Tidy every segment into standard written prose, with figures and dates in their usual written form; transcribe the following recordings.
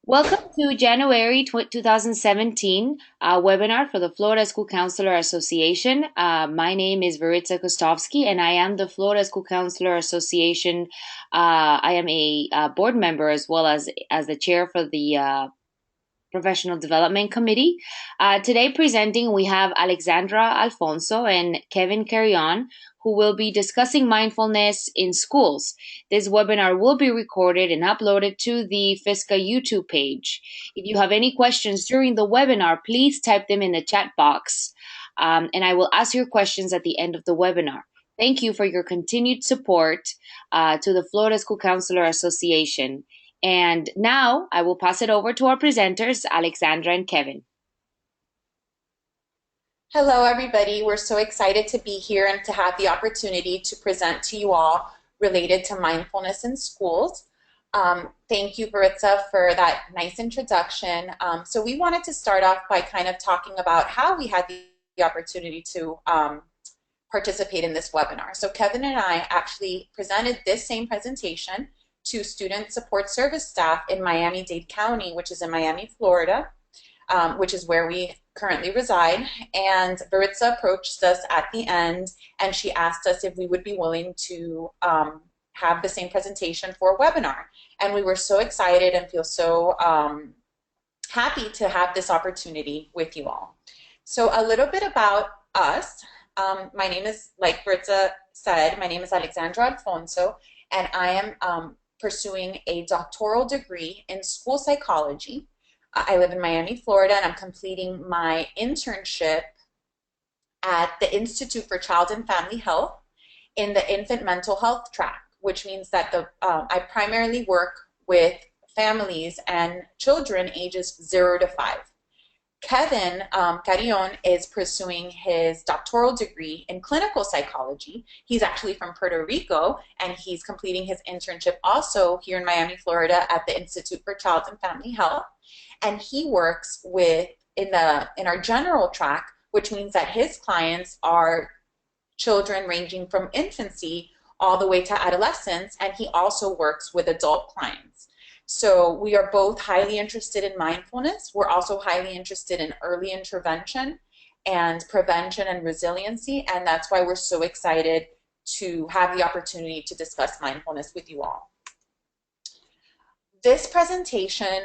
Welcome to January 2017 webinar for the Florida School Counselor Association. My name is Veritza Kostovsky, and I am the Florida School Counselor Association. I am a board member as well as the chair for the Professional Development Committee. Today presenting, we have Alexandra Alfonso and Kevin Carrion, who will be discussing mindfulness in schools. This webinar will be recorded and uploaded to the FISCA YouTube page. If you have any questions during the webinar, please type them in the chat box, and I will ask your questions at the end of the webinar. Thank you for your continued support to the Florida School Counselor Association. And now I will pass it over to our presenters, Alexandra and Kevin. Hello, everybody. We're so excited to be here and to have the opportunity to present to you all related to mindfulness in schools. Thank you, Baritza, for that nice introduction. So we wanted to start off by kind of talking about how we had the opportunity to participate in this webinar. So Kevin and I actually presented this same presentation to student support service staff in Miami-Dade County, which is in Miami, Florida, which is where we currently reside. And Baritza approached us at the end, and she asked us if we would be willing to have the same presentation for a webinar. And we were so excited and feel so happy to have this opportunity with you all. So a little bit about us. My name is, like Baritza said, my name is Alexandra Alfonso, and I am pursuing a doctoral degree in school psychology. I live in Miami, Florida, and I'm completing my internship at the Institute for Child and Family Health in the infant mental health track, which means that I primarily work with families and children ages 0 to 5. Kevin Carrion is pursuing his doctoral degree in clinical psychology. He's actually from Puerto Rico, and he's completing his internship also here in Miami, Florida at the Institute for Child and Family Health. And he works in our general track, which means that his clients are children ranging from infancy all the way to adolescence, and he also works with adult clients. So we are both highly interested in mindfulness. We're also highly interested in early intervention and prevention and resiliency, and that's why we're so excited to have the opportunity to discuss mindfulness with you all. This presentation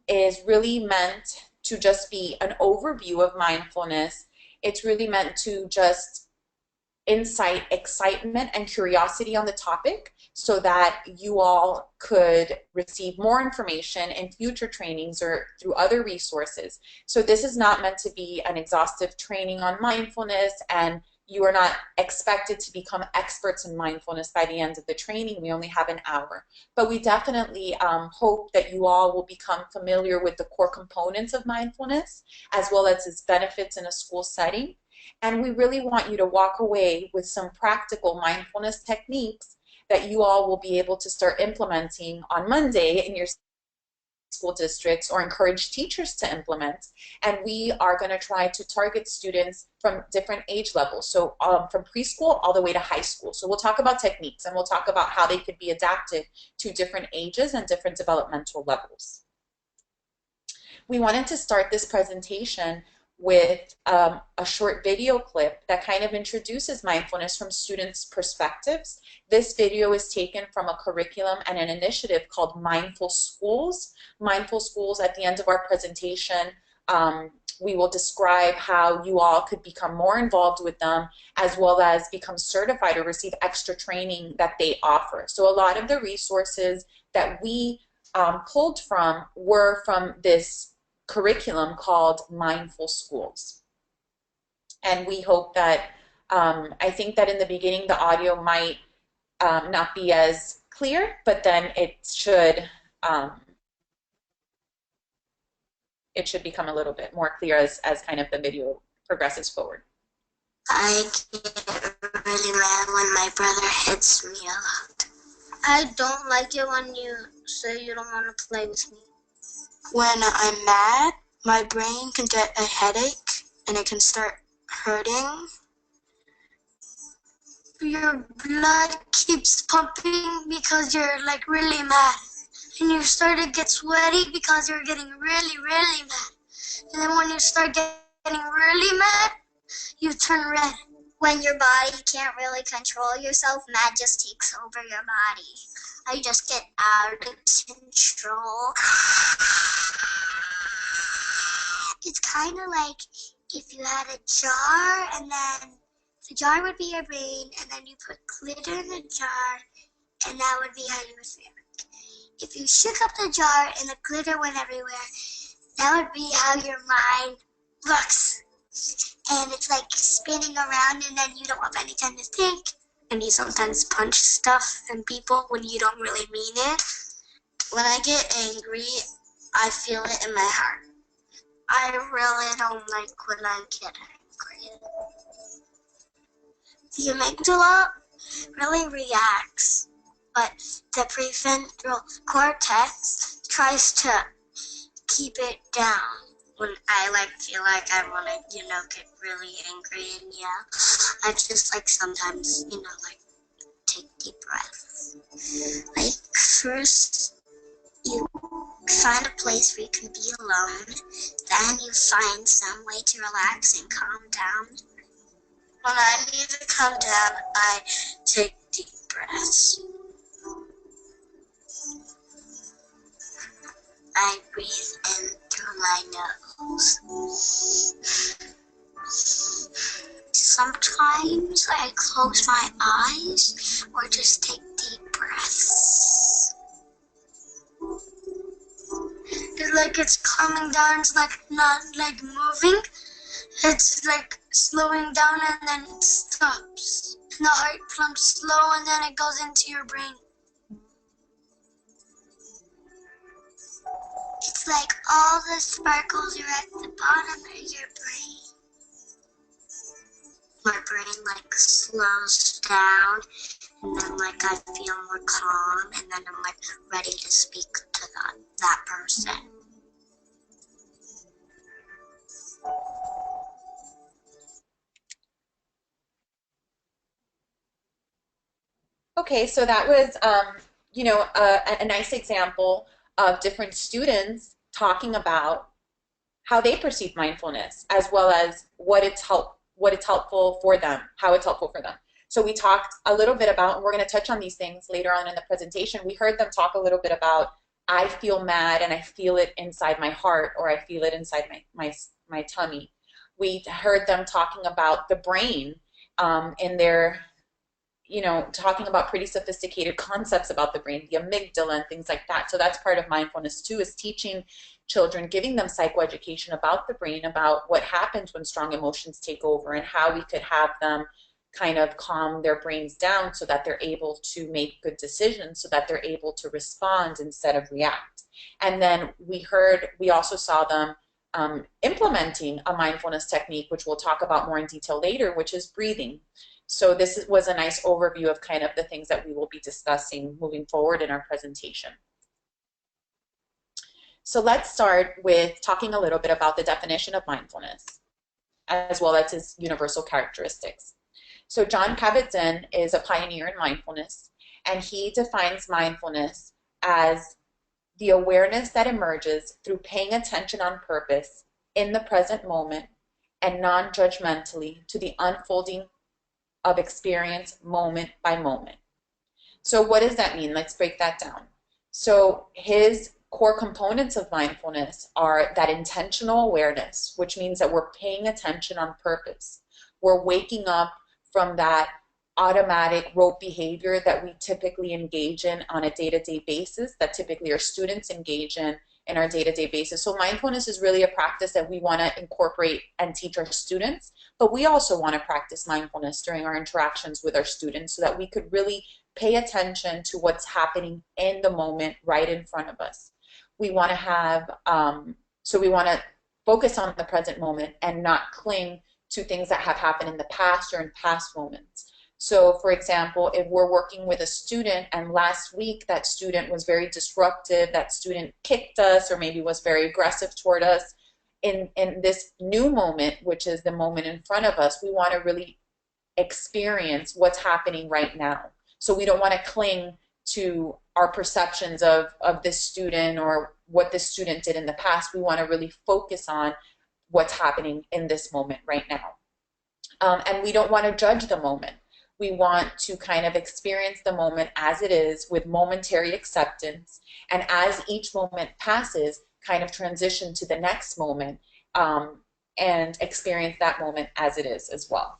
is really meant to just be an overview of mindfulness. It's really meant to just incite excitement and curiosity on the topic so that you all could receive more information in future trainings or through other resources. So this is not meant to be an exhaustive training on mindfulness, and you are not expected to become experts in mindfulness by the end of the training. We only have an hour. But we definitely hope that you all will become familiar with the core components of mindfulness, as well as its benefits in a school setting. And we really want you to walk away with some practical mindfulness techniques that you all will be able to start implementing on Monday in your school districts, or encourage teachers to implement. And we are going to try to target students from different age levels, so from preschool all the way to high school. So we'll talk about techniques, and we'll talk about how they could be adapted to different ages and different developmental levels. We wanted to start this presentation with a short video clip that kind of introduces mindfulness from students' perspectives. This video is taken from a curriculum and an initiative called Mindful Schools. Mindful Schools, at the end of our presentation, we will describe how you all could become more involved with them, as well as become certified or receive extra training that they offer. So a lot of the resources that we pulled from were from this curriculum called Mindful Schools. And we hope that, I think that in the beginning the audio might not be as clear, but then it should become a little bit more clear as kind of the video progresses forward. I get really mad when my brother hits me a lot. I don't like it when you say you don't want to play with me. When I'm mad, my brain can get a headache and it can start hurting. Your blood keeps pumping because you're like really mad. and you start to get sweaty because you're getting really, really mad. And then when you start getting really mad, you turn red. When your body can't really control yourself, mad just takes over your body. I just get out of control. It's kind of like if you had a jar, and then the jar would be your brain, and then you put glitter in the jar, and that would be how you would feel. If you shook up the jar and the glitter went everywhere, that would be how your mind looks. And it's like spinning around, and then you don't have any time to think. And you sometimes punch stuff and people when you don't really mean it. When I get angry, I feel it in my heart. I really don't like when I get angry. The amygdala really reacts, but the prefrontal cortex tries to keep it down. When I feel like I want to, get really angry and yell, I just sometimes, take deep breaths. First, you find a place where you can be alone, then you find some way to relax and calm down. When I need to calm down, I take deep breaths. I breathe in through my nose. Sometimes I close my eyes or just take deep breaths. It's calming down, it's not moving. It's slowing down and then it stops. And the heart pumps slow and then it goes into your brain. It's like all the sparkles are at the bottom of your brain. My brain slows down, and then I feel more calm, and then I'm ready to speak to that person. Okay, so that was, a nice example of different students talking about how they perceive mindfulness, as well as what it's helpful for them, how it's helpful for them. So we talked a little bit about, and we're going to touch on these things later on in the presentation. We heard them talk a little bit about, I feel mad and I feel it inside my heart, or I feel it inside my tummy. We heard them talking about the brain in their talking about pretty sophisticated concepts about the brain, the amygdala and things like that. So that's part of mindfulness too, is teaching children, giving them psychoeducation about the brain, about what happens when strong emotions take over, and how we could have them kind of calm their brains down so that they're able to make good decisions, so that they're able to respond instead of react. And then we also saw them implementing a mindfulness technique, which we'll talk about more in detail later, which is breathing. So this was a nice overview of kind of the things that we will be discussing moving forward in our presentation. So let's start with talking a little bit about the definition of mindfulness, as well as its universal characteristics. So John Kabat-Zinn is a pioneer in mindfulness, and he defines mindfulness as the awareness that emerges through paying attention on purpose in the present moment and non-judgmentally to the unfolding of experience moment by moment. So what does that mean? Let's break that down. So his core components of mindfulness are that intentional awareness, which means that we're paying attention on purpose. We're waking up from that automatic rote behavior that we typically engage in on a day-to-day basis, that typically our students engage in our day-to-day basis. So mindfulness is really a practice that we want to incorporate and teach our students, but we also want to practice mindfulness during our interactions with our students so that we could really pay attention to what's happening in the moment right in front of us. We want to have, we want to focus on the present moment and not cling to things that have happened in the past or in past moments. So for example, if we're working with a student and last week that student was very disruptive, that student kicked us or maybe was very aggressive toward us, in this new moment, which is the moment in front of us, we want to really experience what's happening right now. So we don't want to cling to our perceptions of this student or what this student did in the past. We want to really focus on what's happening in this moment right now. And we don't want to judge the moment. We want to kind of experience the moment as it is with momentary acceptance. And as each moment passes, kind of transition to the next moment and experience that moment as it is as well.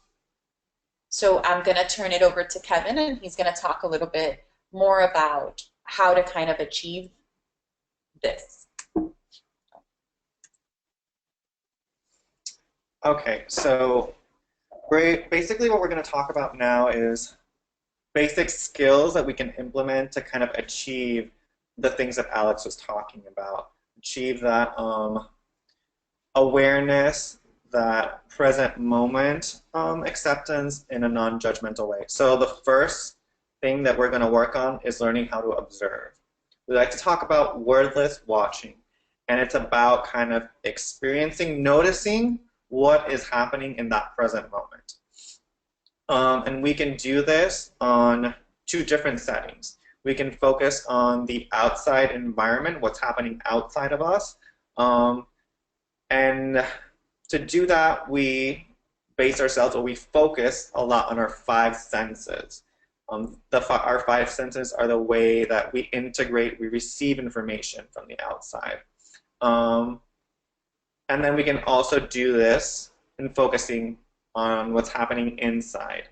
So I'm going to turn it over to Kevin, and he's going to talk a little bit more about how to kind of achieve this. Okay, so basically what we're going to talk about now is basic skills that we can implement to kind of achieve the things that Alex was talking about. Achieve that awareness, that present moment acceptance in a non-judgmental way. So the first thing that we're going to work on is learning how to observe. We like to talk about wordless watching, and it's about kind of experiencing, noticing what is happening in that present moment. And we can do this on two different settings. We can focus on the outside environment, what's happening outside of us. And to do that, we base ourselves, or we focus a lot on our five senses. Our five senses are the way that we integrate, we receive information from the outside. And then we can also do this in focusing on what's happening inside.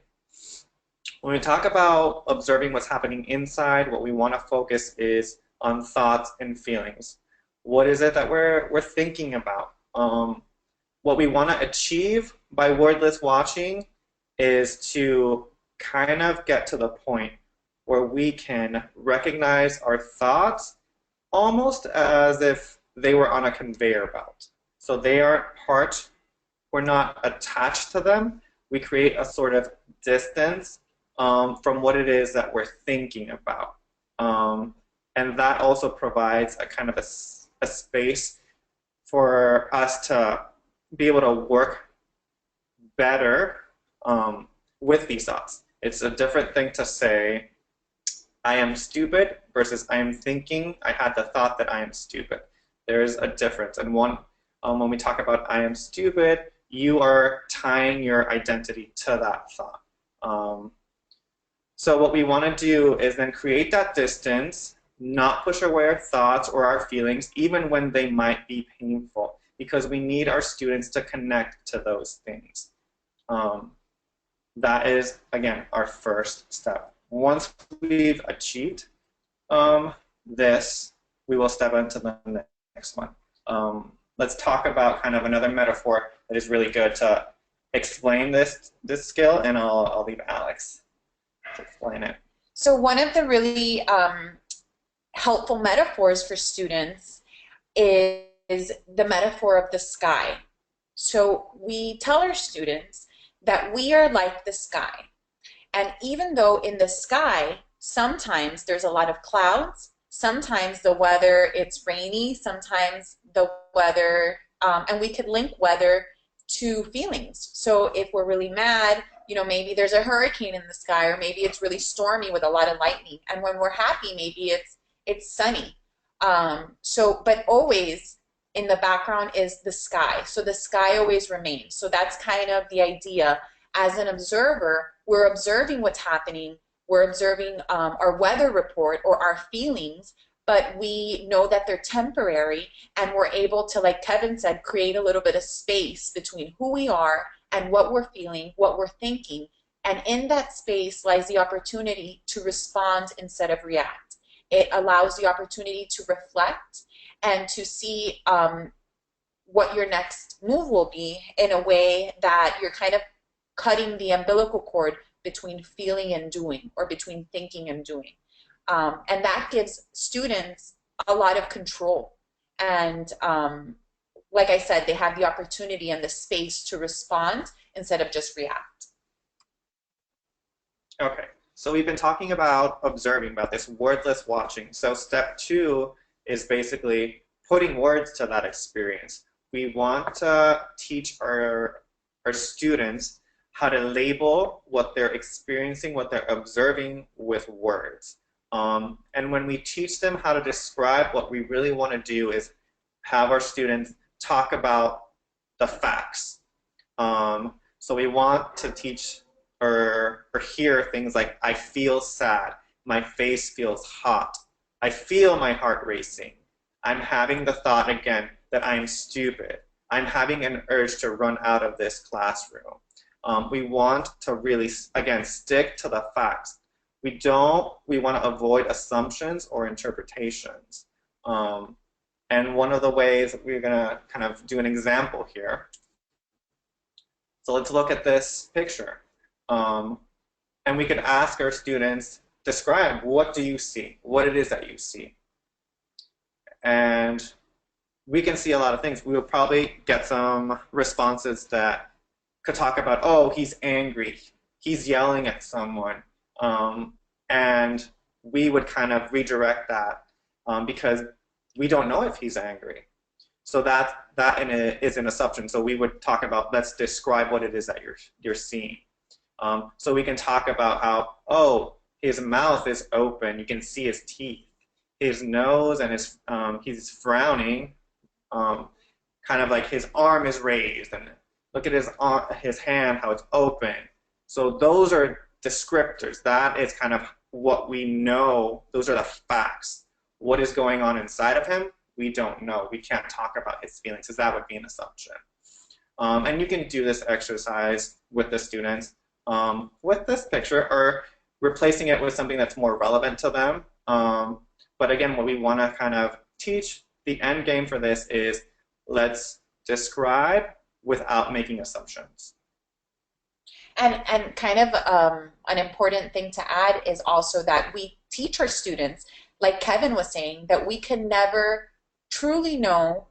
When we talk about observing what's happening inside, what we want to focus is on thoughts and feelings. What is it that we're thinking about? What we want to achieve by wordless watching is to kind of get to the point where we can recognize our thoughts almost as if they were on a conveyor belt. So they aren't part, we're not attached to them. We create a sort of distance from what it is that we're thinking about. And that also provides a kind of a space for us to be able to work better with these thoughts. It's a different thing to say, I am stupid versus I am thinking, I had the thought that I am stupid. There is a difference. And one, when we talk about I am stupid, you are tying your identity to that thought. So what we want to do is then create that distance, not push away our thoughts or our feelings, even when they might be painful, because we need our students to connect to those things. That is, again, our first step. Once we've achieved this, we will step into the next one. Let's talk about kind of another metaphor that is really good to explain this skill, and I'll leave Alex to explain it. So one of the really helpful metaphors for students is the metaphor of the sky. So we tell our students that we are like the sky. And even though in the sky, sometimes there's a lot of clouds, sometimes the weather, it's rainy, sometimes the weather, and we could link weather to feelings. So if we're really mad, you know, maybe there's a hurricane in the sky, or maybe it's really stormy with a lot of lightning. And when we're happy, maybe it's sunny. But always in the background is the sky. So the sky always remains. So that's kind of the idea. As an observer, we're observing what's happening. We're observing our weather report or our feelings, but we know that they're temporary, and we're able to, like Kevin said, create a little bit of space between who we are and what we're feeling, what we're thinking. And in that space lies the opportunity to respond instead of react. It allows the opportunity to reflect and to see what your next move will be in a way that you're kind of cutting the umbilical cord between feeling and doing, or between thinking and doing. And that gives students a lot of control. And like I said, they have the opportunity and the space to respond instead of just react. Okay, so we've been talking about observing, about this wordless watching. So step 2 is basically putting words to that experience. We want to teach our students how to label what they're experiencing, what they're observing with words. And when we teach them how to describe, what we really want to do is have our students talk about the facts. So we want to teach or hear things like, I feel sad, my face feels hot, I feel my heart racing, I'm having the thought again that I'm stupid, I'm having an urge to run out of this classroom. We want to really, again, stick to the facts. We want to avoid assumptions or interpretations. And one of the ways we're going to kind of do an example here. So let's look at this picture. And we could ask our students, describe, what do you see? What it is that you see? And we can see a lot of things. We will probably get some responses that could talk about, oh, he's angry, he's yelling at someone. And we would kind of redirect that because we don't know if he's angry. So that is an assumption. So we would talk about, let's describe what it is that you're seeing. So we can talk about how, oh, his mouth is open, you can see his teeth, his nose, and he's frowning, kind of like his arm is raised, and look at his hand, how it's open. So those are descriptors. That is kind of what we know. Those are the facts. What is going on inside of him? We don't know. We can't talk about his feelings, because that would be an assumption. And you can do this exercise with the students with this picture, or replacing it with something that's more relevant to them. But again, what we want to kind of teach, the end game for this is, let's describe without making assumptions. And kind of an important thing to add is also that we teach our students, like Kevin was saying, that we can never truly know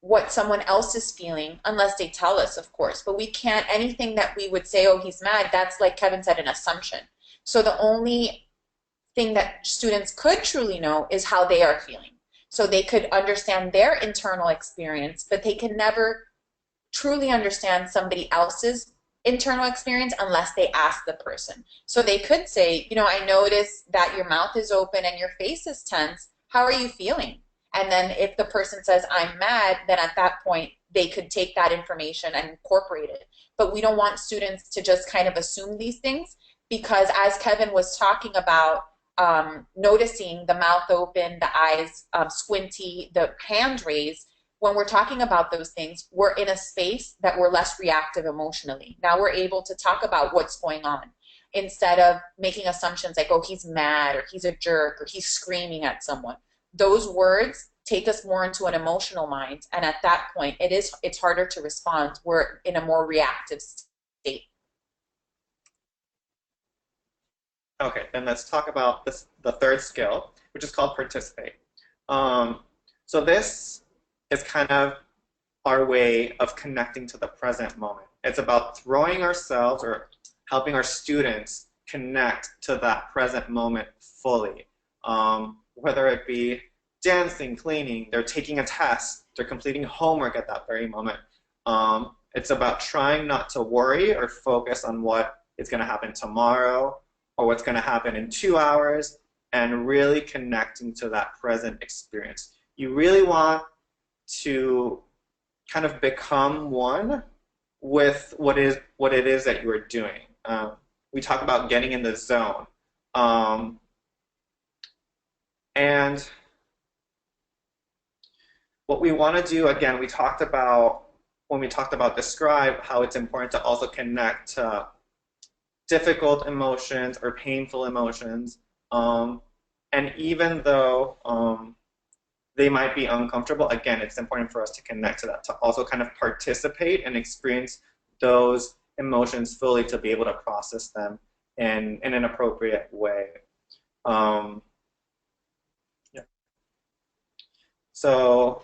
what someone else is feeling unless they tell us, of course. But we can't, anything that we would say, oh, he's mad, that's, like Kevin said, an assumption. So the only thing that students could truly know is how they are feeling. So they could understand their internal experience, but they can never truly understand somebody else's internal experience unless they ask the person. So they could say, you know, I notice that your mouth is open and your face is tense. How are you feeling? And then if the person says, I'm mad, then at that point, they could take that information and incorporate it. But we don't want students to just kind of assume these things, because as Kevin was talking about, noticing the mouth open, the eyes squinty, the hand raised, when we're talking about those things, we're in a space that we're less reactive emotionally. Now we're able to talk about what's going on instead of making assumptions like, oh, he's mad, or he's a jerk, or he's screaming at someone. Those words take us more into an emotional mind, and at that point, it's harder to respond. We're in a more reactive state. Okay, then let's talk about the third skill, which is called participate. So this is kind of our way of connecting to the present moment. It's about throwing ourselves, or helping our students connect to that present moment fully. Whether it be dancing, cleaning, they're taking a test, they're completing homework at that very moment. It's about trying not to worry or focus on what is going to happen tomorrow or what's going to happen in 2 hours, and really connecting to that present experience. You really want to kind of become one with what it is that you are doing. We talk about getting in the zone. And what we want to do, again, when we talked about describe, how it's important to also connect to difficult emotions or painful emotions. And even though they might be uncomfortable, again, it's important for us to connect to that, to also kind of participate and experience those emotions fully, to be able to process them in an appropriate way. Yeah. So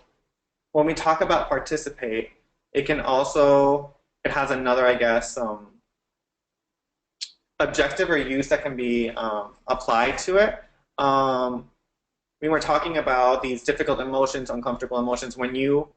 when we talk about participate, it has another, I guess, objective or use that can be applied to it. We were talking about these difficult emotions, uncomfortable emotions. When you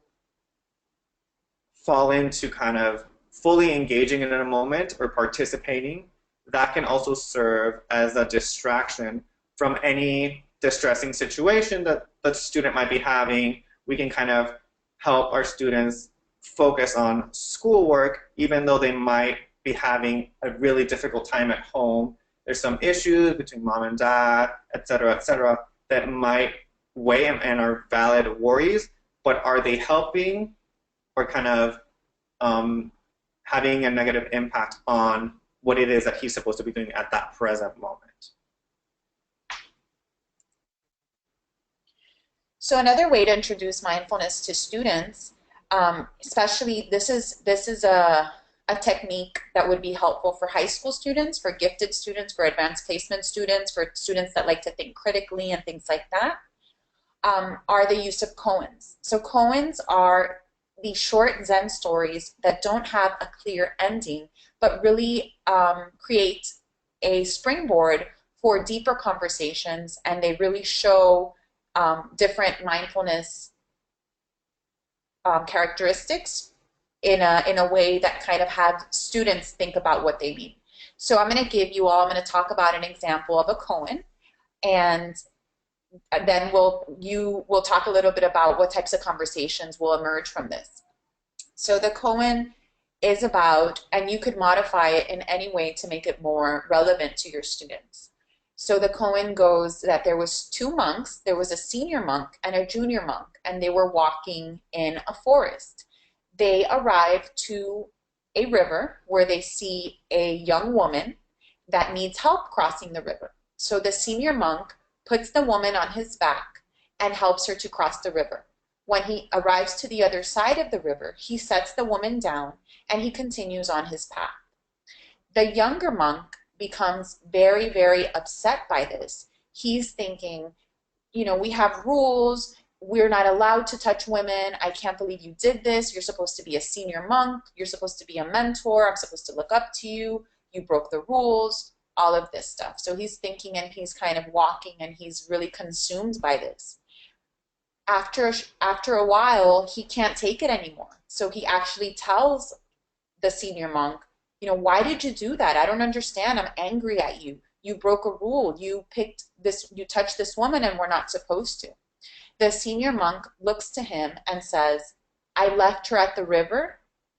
fall into kind of fully engaging in a moment or participating, that can also serve as a distraction from any distressing situation that the student might be having. We can kind of help our students focus on schoolwork, even though they might be having a really difficult time at home. There's some issues between mom and dad, et cetera, that might weigh and are valid worries, but are they helping or kind of having a negative impact on what it is that he's supposed to be doing at that present moment? So another way to introduce mindfulness to students, especially this is a technique that would be helpful for high school students, for gifted students, for advanced placement students, for students that like to think critically and things like that, are the use of koans. So koans are the short Zen stories that don't have a clear ending, but really create a springboard for deeper conversations, and they really show different mindfulness characteristics in a way that kind of have students think about what they mean. So I'm going to talk about an example of a koan, and then we'll talk a little bit about what types of conversations will emerge from this. So the koan is about, and you could modify it in any way to make it more relevant to your students. So the koan goes that there was two monks, there was a senior monk and a junior monk, and they were walking in a forest. They arrive to a river where they see a young woman that needs help crossing the river. So the senior monk puts the woman on his back and helps her to cross the river. When he arrives to the other side of the river, he sets the woman down and he continues on his path. The younger monk becomes very, very upset by this. He's thinking, we have rules. We're not allowed to touch women. I can't believe you did this. You're supposed to be a senior monk. You're supposed to be a mentor. I'm supposed to look up to you. You broke the rules, all of this stuff. So he's thinking and he's kind of walking and he's really consumed by this. After a while, he can't take it anymore. So he actually tells the senior monk, why did you do that? I don't understand. I'm angry at you. You broke a rule. You touched this woman and we're not supposed to. The senior monk looks to him and says, I left her at the river,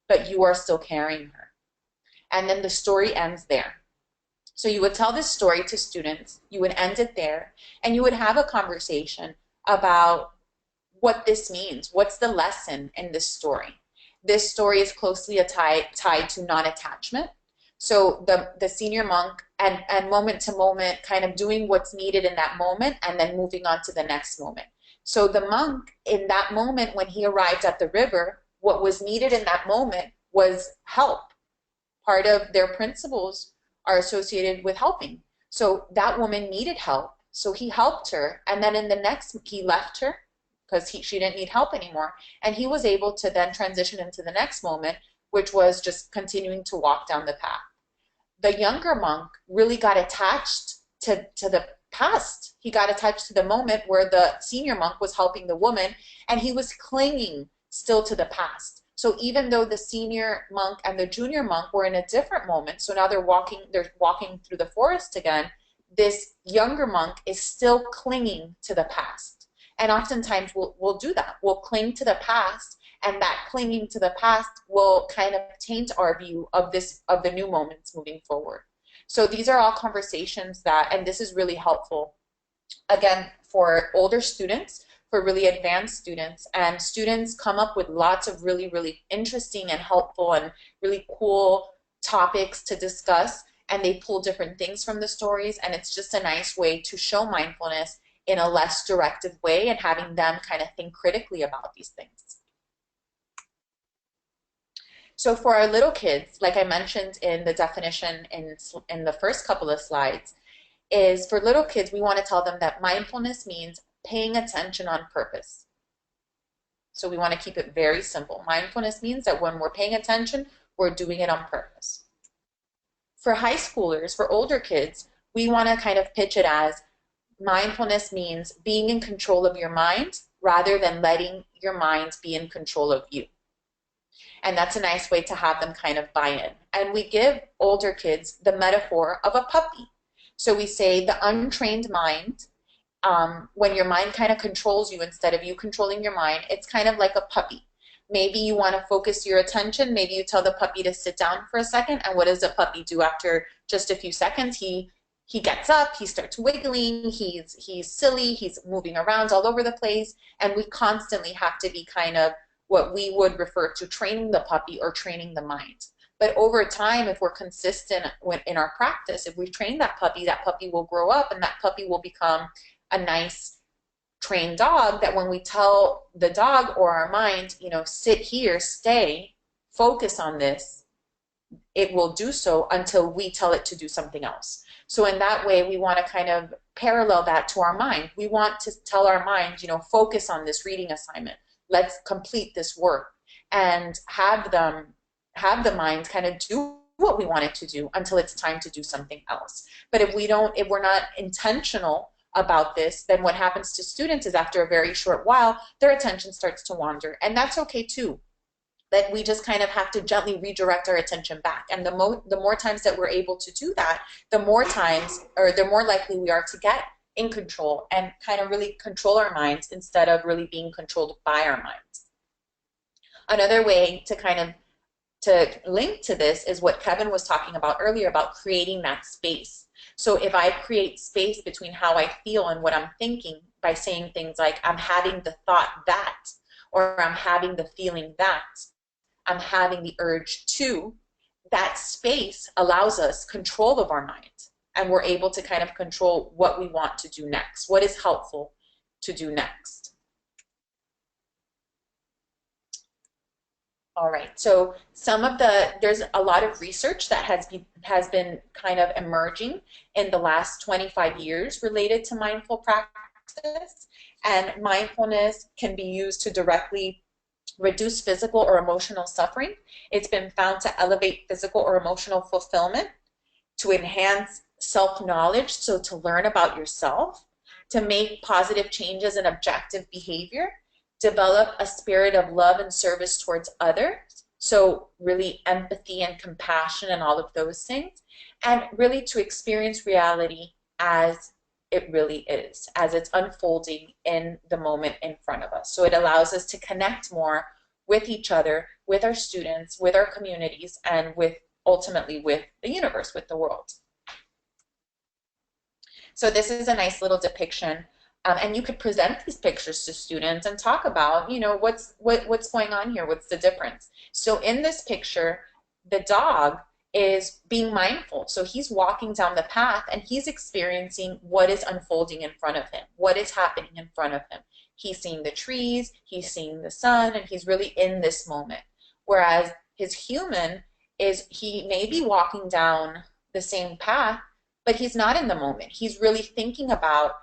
but you are still carrying her. And then the story ends there. So you would tell this story to students, you would end it there, and you would have a conversation about what this means. What's the lesson in this story? This story is closely tied to non-attachment. So the senior monk and moment to moment kind of doing what's needed in that moment and then moving on to the next moment. So the monk in that moment when he arrived at the river, what was needed in that moment was help. Part of their principles are associated with helping. So that woman needed help. So he helped her. And then in the next, he left her because she didn't need help anymore. And he was able to then transition into the next moment, which was just continuing to walk down the path. The younger monk really got attached to the past. He got attached to the moment where the senior monk was helping the woman, and he was clinging still to the past. So even though the senior monk and the junior monk were in a different moment, so now they're walking through the forest again, this younger monk is still clinging to the past. And oftentimes we'll do that. We'll cling to the past, and that clinging to the past will kind of taint our view of the new moments moving forward. So these are all conversations and this is really helpful, again, for older students, for really advanced students, and students come up with lots of really, really interesting and helpful and really cool topics to discuss, and they pull different things from the stories, and it's just a nice way to show mindfulness in a less directive way and having them kind of think critically about these things. So for our little kids, like I mentioned in the definition in the first couple of slides, is for little kids, we want to tell them that mindfulness means paying attention on purpose. So we want to keep it very simple. Mindfulness means that when we're paying attention, we're doing it on purpose. For high schoolers, for older kids, we want to kind of pitch it as mindfulness means being in control of your mind rather than letting your mind be in control of you. And that's a nice way to have them kind of buy in. And we give older kids the metaphor of a puppy. So we say the untrained mind, when your mind kind of controls you instead of you controlling your mind, it's kind of like a puppy. Maybe you want to focus your attention. Maybe you tell the puppy to sit down for a second. And what does the puppy do after just a few seconds? He gets up, he starts wiggling, he's silly, he's moving around all over the place. And we constantly have to be kind of what we would refer to training the puppy or training the mind. But over time, if we're consistent in our practice, if we train that puppy will grow up and that puppy will become a nice trained dog that when we tell the dog or our mind, sit here, stay, focus on this, it will do so until we tell it to do something else. So in that way, we want to kind of parallel that to our mind. We want to tell our mind, focus on this reading assignment. Let's complete this work and have the mind kind of do what we want it to do until it's time to do something else. But if we're not intentional about this, then what happens to students is after a very short while, their attention starts to wander. And that's okay too. That we just kind of have to gently redirect our attention back. And the more times that we're able to do that, the more likely we are to get in control and kind of really control our minds instead of really being controlled by our minds. Another way to link to this is what Kevin was talking about earlier about creating that space. So if I create space between how I feel and what I'm thinking by saying things like, I'm having the thought that, or I'm having the feeling that, I'm having the urge to, that space allows us control of our mind. And we're able to kind of control what we want to do next, what is helpful to do next. All right, so there's a lot of research that has been kind of emerging in the last 25 years related to mindful practice, and mindfulness can be used to directly reduce physical or emotional suffering. It's been found to elevate physical or emotional fulfillment, to enhance self-knowledge, so to learn about yourself, to make positive changes in objective behavior, develop a spirit of love and service towards others, so really empathy and compassion and all of those things, and really to experience reality as it really is, as it's unfolding in the moment in front of us. So it allows us to connect more with each other, with our students, with our communities, and ultimately with the universe, with the world. So this is a nice little depiction. And you could present these pictures to students and talk about, what's going on here, what's the difference. So in this picture, the dog is being mindful. So he's walking down the path and he's experiencing what is unfolding in front of him, what is happening in front of him. He's seeing the trees, he's seeing the sun, and he's really in this moment. Whereas his human he may be walking down the same path, but he's not in the moment. He's really thinking about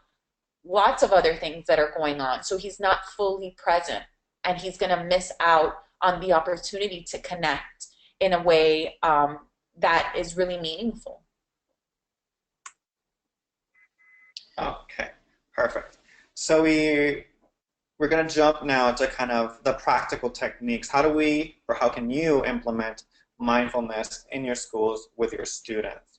lots of other things that are going on. So he's not fully present, and he's going to miss out on the opportunity to connect in a way that is really meaningful. Okay, perfect. So we're going to jump now to kind of the practical techniques. How can you implement mindfulness in your schools with your students?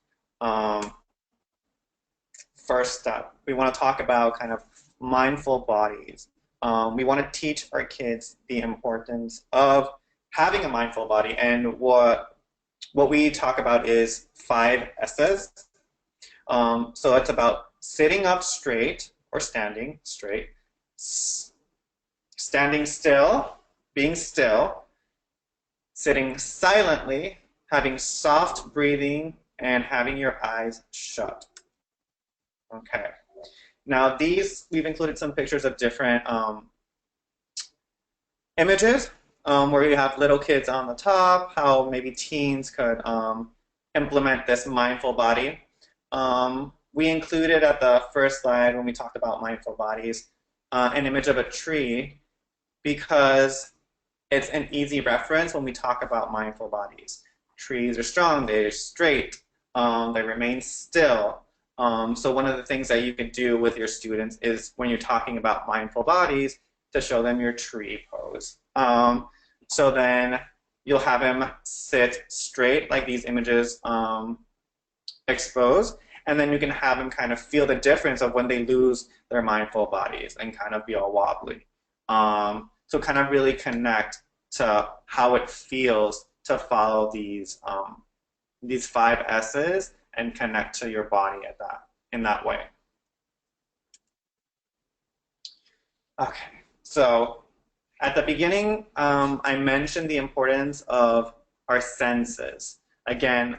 First step, we want to talk about kind of mindful bodies. We want to teach our kids the importance of having a mindful body, and what we talk about is 5 S's. So it's about sitting up straight or standing straight, standing still, being still, sitting silently, having soft breathing, and having your eyes shut. Okay. Now we've included some pictures of different images where you have little kids on the top, how maybe teens could implement this mindful body. We included at the first slide when we talked about mindful bodies an image of a tree because it's an easy reference when we talk about mindful bodies. Trees are strong, they're straight, they remain still. So one of the things that you can do with your students is when you're talking about mindful bodies to show them your tree pose. So then you'll have him sit straight like these images expose, And then you can have them kind of feel the difference of when they lose their mindful bodies and kind of be all wobbly. So kind of really connect to how it feels to follow these 5 S's and connect to your body in that way. Okay, so at the beginning, I mentioned the importance of our senses. Again,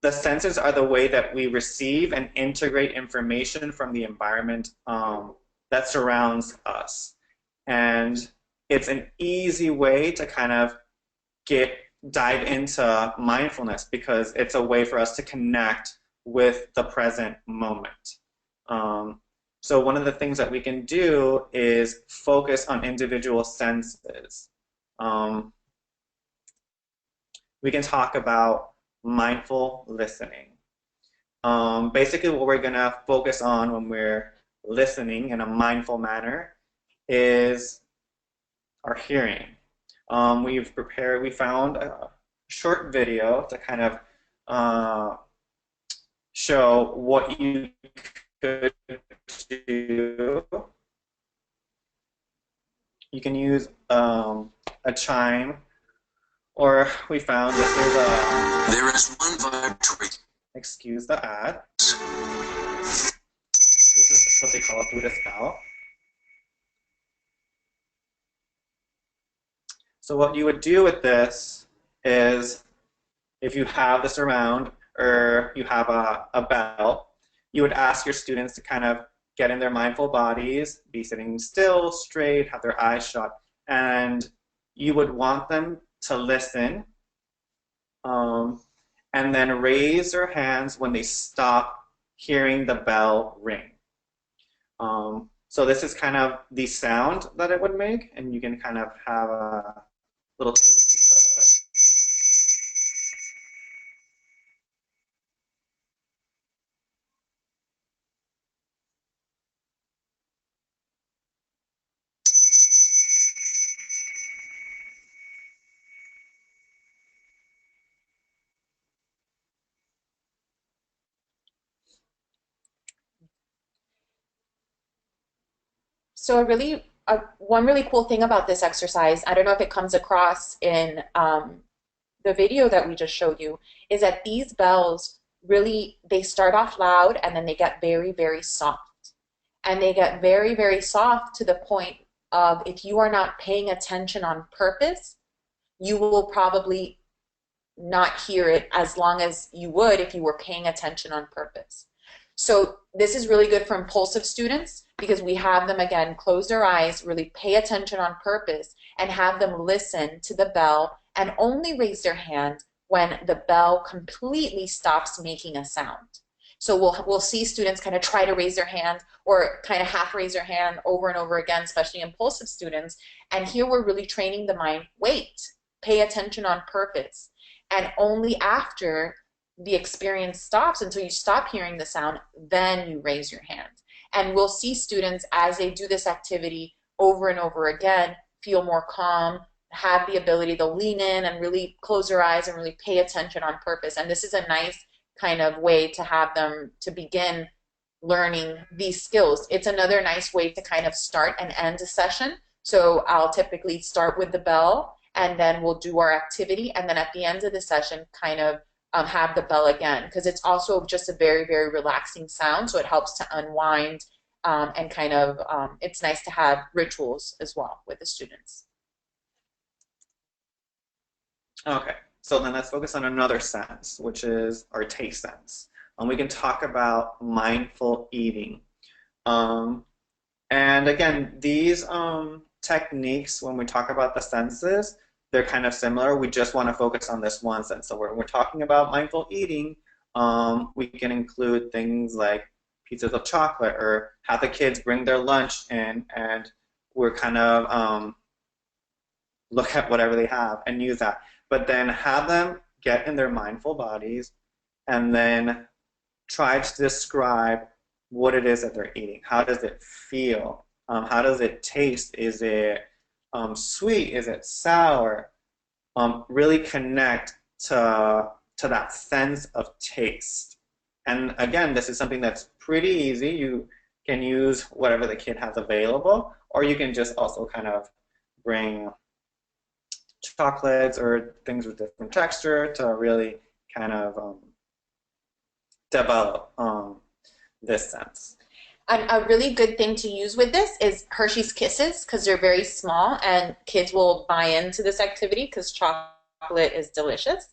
the senses are the way that we receive and integrate information from the environment that surrounds us. And it's an easy way to kind of dive into mindfulness because it's a way for us to connect with the present moment. So one of the things that we can do is focus on individual senses. We can talk about mindful listening. Basically what we're going to focus on when we're listening in a mindful manner is our hearing. We found a short video to kind of show what you could do. You can use a chime, or we found this is a... There is one vibratory. Excuse the ad. This is what they call a Buddhist bell. So what you would do with this is, if you have this around, or you have a bell, you would ask your students to kind of get in their mindful bodies, be sitting still, straight, have their eyes shut, and you would want them to listen, and then raise their hands when they stop hearing the bell ring. So this is kind of the sound that it would make, and you can kind of have a little taste of it. So one really cool thing about this exercise, I don't know if it comes across in the video that we just showed you, is that these bells really, they start off loud and then they get very, very soft. And they get very, very soft to the point of, if you are not paying attention on purpose, you will probably not hear it as long as you would if you were paying attention on purpose. So this is really good for impulsive students because we have them, again, close their eyes, really pay attention on purpose, and have them listen to the bell and only raise their hand when the bell completely stops making a sound. So we'll see students kind of try to raise their hand or kind of half raise their hand over and over again, especially impulsive students. And here we're really training the mind, wait, pay attention on purpose. And only after the experience stops, until you stop hearing the sound, then you raise your hand. And we'll see students, as they do this activity over and over again, feel more calm, have the ability to lean in and really close their eyes and really pay attention on purpose. And this is a nice kind of way to have them to begin learning these skills. It's another nice way to kind of start and end a session. So I'll typically start with the bell, and then we'll do our activity, and then at the end of the session kind of have the bell again, because it's also just a very, very relaxing sound, so it helps to unwind, and kind of it's nice to have rituals as well with the students. Okay, so then let's focus on another sense, which is our taste sense. We can talk about mindful eating. And again, these techniques, when we talk about the senses, they're kind of similar. We just want to focus on this one sense. So when we're talking about mindful eating, we can include things like pieces of chocolate, or have the kids bring their lunch in, and we're kind of look at whatever they have and use that. But then have them get in their mindful bodies and then try to describe what it is that they're eating. How does it feel? How does it taste? Is it sweet? Is it sour? Really connect to that sense of taste. And again, this is something that's pretty easy. You can use whatever the kid has available, or you can just also kind of bring chocolates or things with different texture to really kind of develop this sense. And a really good thing to use with this is Hershey's Kisses because they're very small and kids will buy into this activity because chocolate is delicious.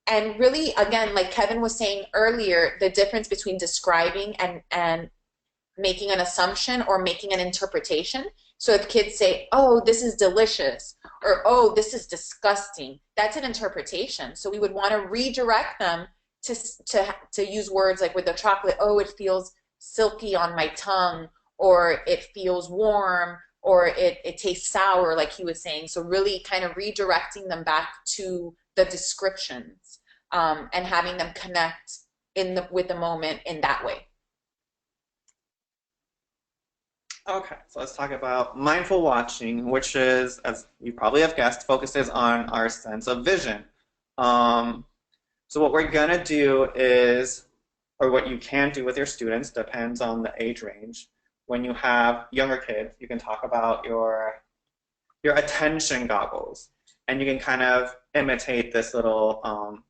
And really, again, like Kevin was saying earlier, the difference between describing and making an assumption or making an interpretation. So if kids say, oh, this is delicious, or oh, this is disgusting, that's an interpretation. So we would want to redirect them to use words like with the chocolate, oh, it feels silky on my tongue, or it feels warm, or it tastes sour, like he was saying. So really kind of redirecting them back to the descriptions and having them connect with the moment in that way. Okay, so let's talk about mindful watching, which is, as you probably have guessed, focuses on our sense of vision. So what we're gonna do is, or what you can do with your students, depends on the age range. When you have younger kids, you can talk about your attention goggles, and you can kind of imitate this little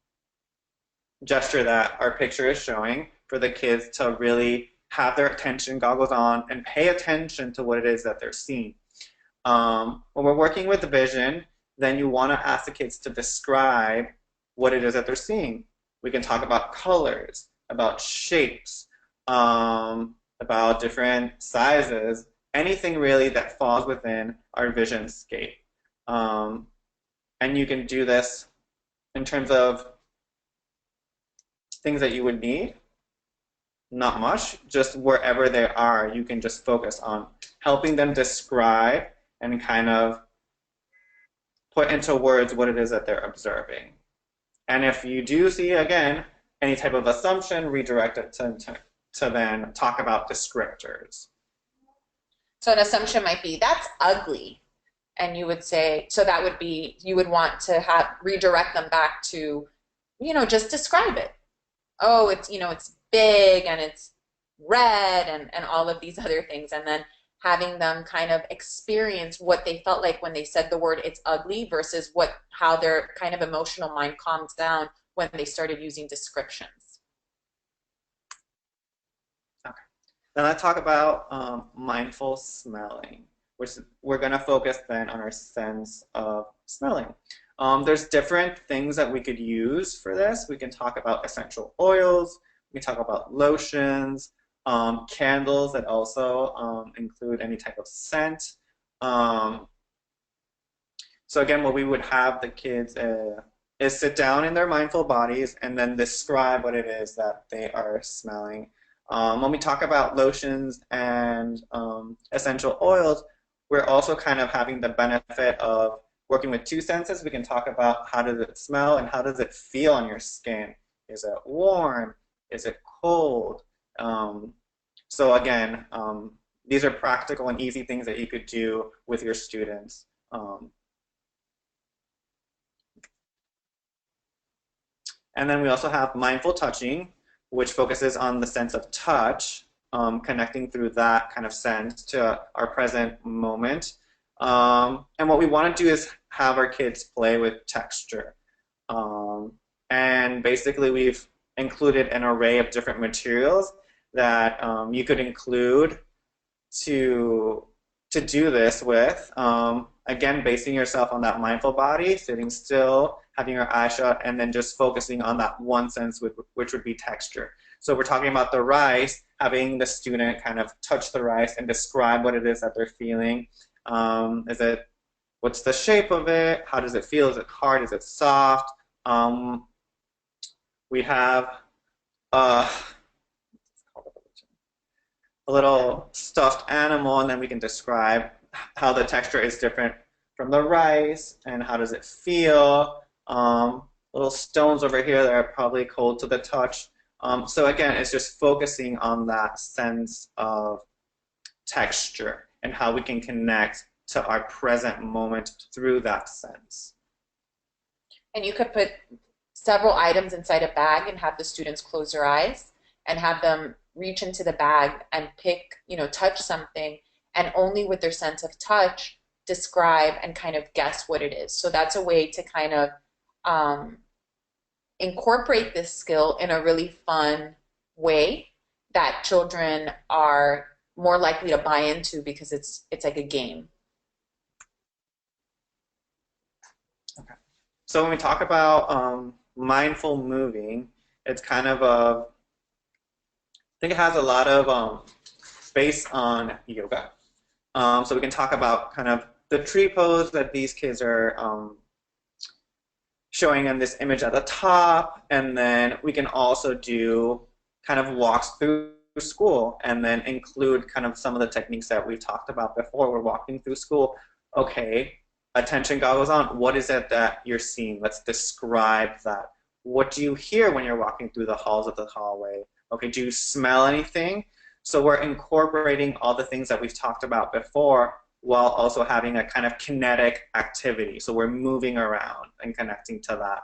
gesture that our picture is showing for the kids to really have their attention goggles on and pay attention to what it is that they're seeing. When we're working with vision, then you want to ask the kids to describe what it is that they're seeing. We can talk about colors, about shapes, about different sizes, anything really that falls within our vision scape. And you can do this in terms of things that you would need. Not much, just wherever they are, you can just focus on helping them describe and kind of put into words what it is that they're observing. And if you do see, again, any type of assumption, redirect it to then talk about descriptors. So an assumption might be, that's ugly. And you would say, so that would be, you would want to redirect them back to, just describe it. Oh, it's big and it's red and all of these other things. And then having them kind of experience what they felt like when they said the word it's ugly versus how their kind of emotional mind calms down when they started using descriptions. Okay. Then I talk about mindful smelling, which we're going to focus then on our sense of smelling. There's different things that we could use for this. We can talk about essential oils. We can talk about lotions, candles that also include any type of scent. So again, what we would have the kids is sit down in their mindful bodies and then describe what it is that they are smelling. When we talk about lotions and essential oils, we're also kind of having the benefit of working with two senses. We can talk about how does it smell and how does it feel on your skin. Is it warm? Is it cold? So again, these are practical and easy things that you could do with your students. And then we also have mindful touching, which focuses on the sense of touch, connecting through that kind of sense to our present moment. And what we want to do is have our kids play with texture. And basically we've included an array of different materials that you could include to do this with. Again, basing yourself on that mindful body, sitting still, having your eyes shut, and then just focusing on that one sense, which would be texture. So we're talking about the rice, having the student kind of touch the rice and describe what it is that they're feeling. What's the shape of it? How does it feel? Is it hard? Is it soft? We have a little stuffed animal, and then we can describe how the texture is different from the rice and how does it feel. Little stones over here that are probably cold to the touch. So again, it's just focusing on that sense of texture and how we can connect to our present moment through that sense. And you could put several items inside a bag and have the students close their eyes and have them reach into the bag and pick, touch something, and only with their sense of touch describe and kind of guess what it is. So that's a way to kind of incorporate this skill in a really fun way that children are more likely to buy into because it's like a game. Okay. So when we talk about mindful moving, it's kind of I think it has a lot of based on yoga. So we can talk about kind of the tree pose that these kids are showing in this image at the top, and then we can also do kind of walks through school and then include kind of some of the techniques that we've talked about before. We're walking through school. Okay, attention goggles on. What is it that you're seeing? Let's describe that. What do you hear when you're walking through the halls of the hallway? Okay, do you smell anything? So we're incorporating all the things that we've talked about before while also having a kind of kinetic activity. So we're moving around and connecting to that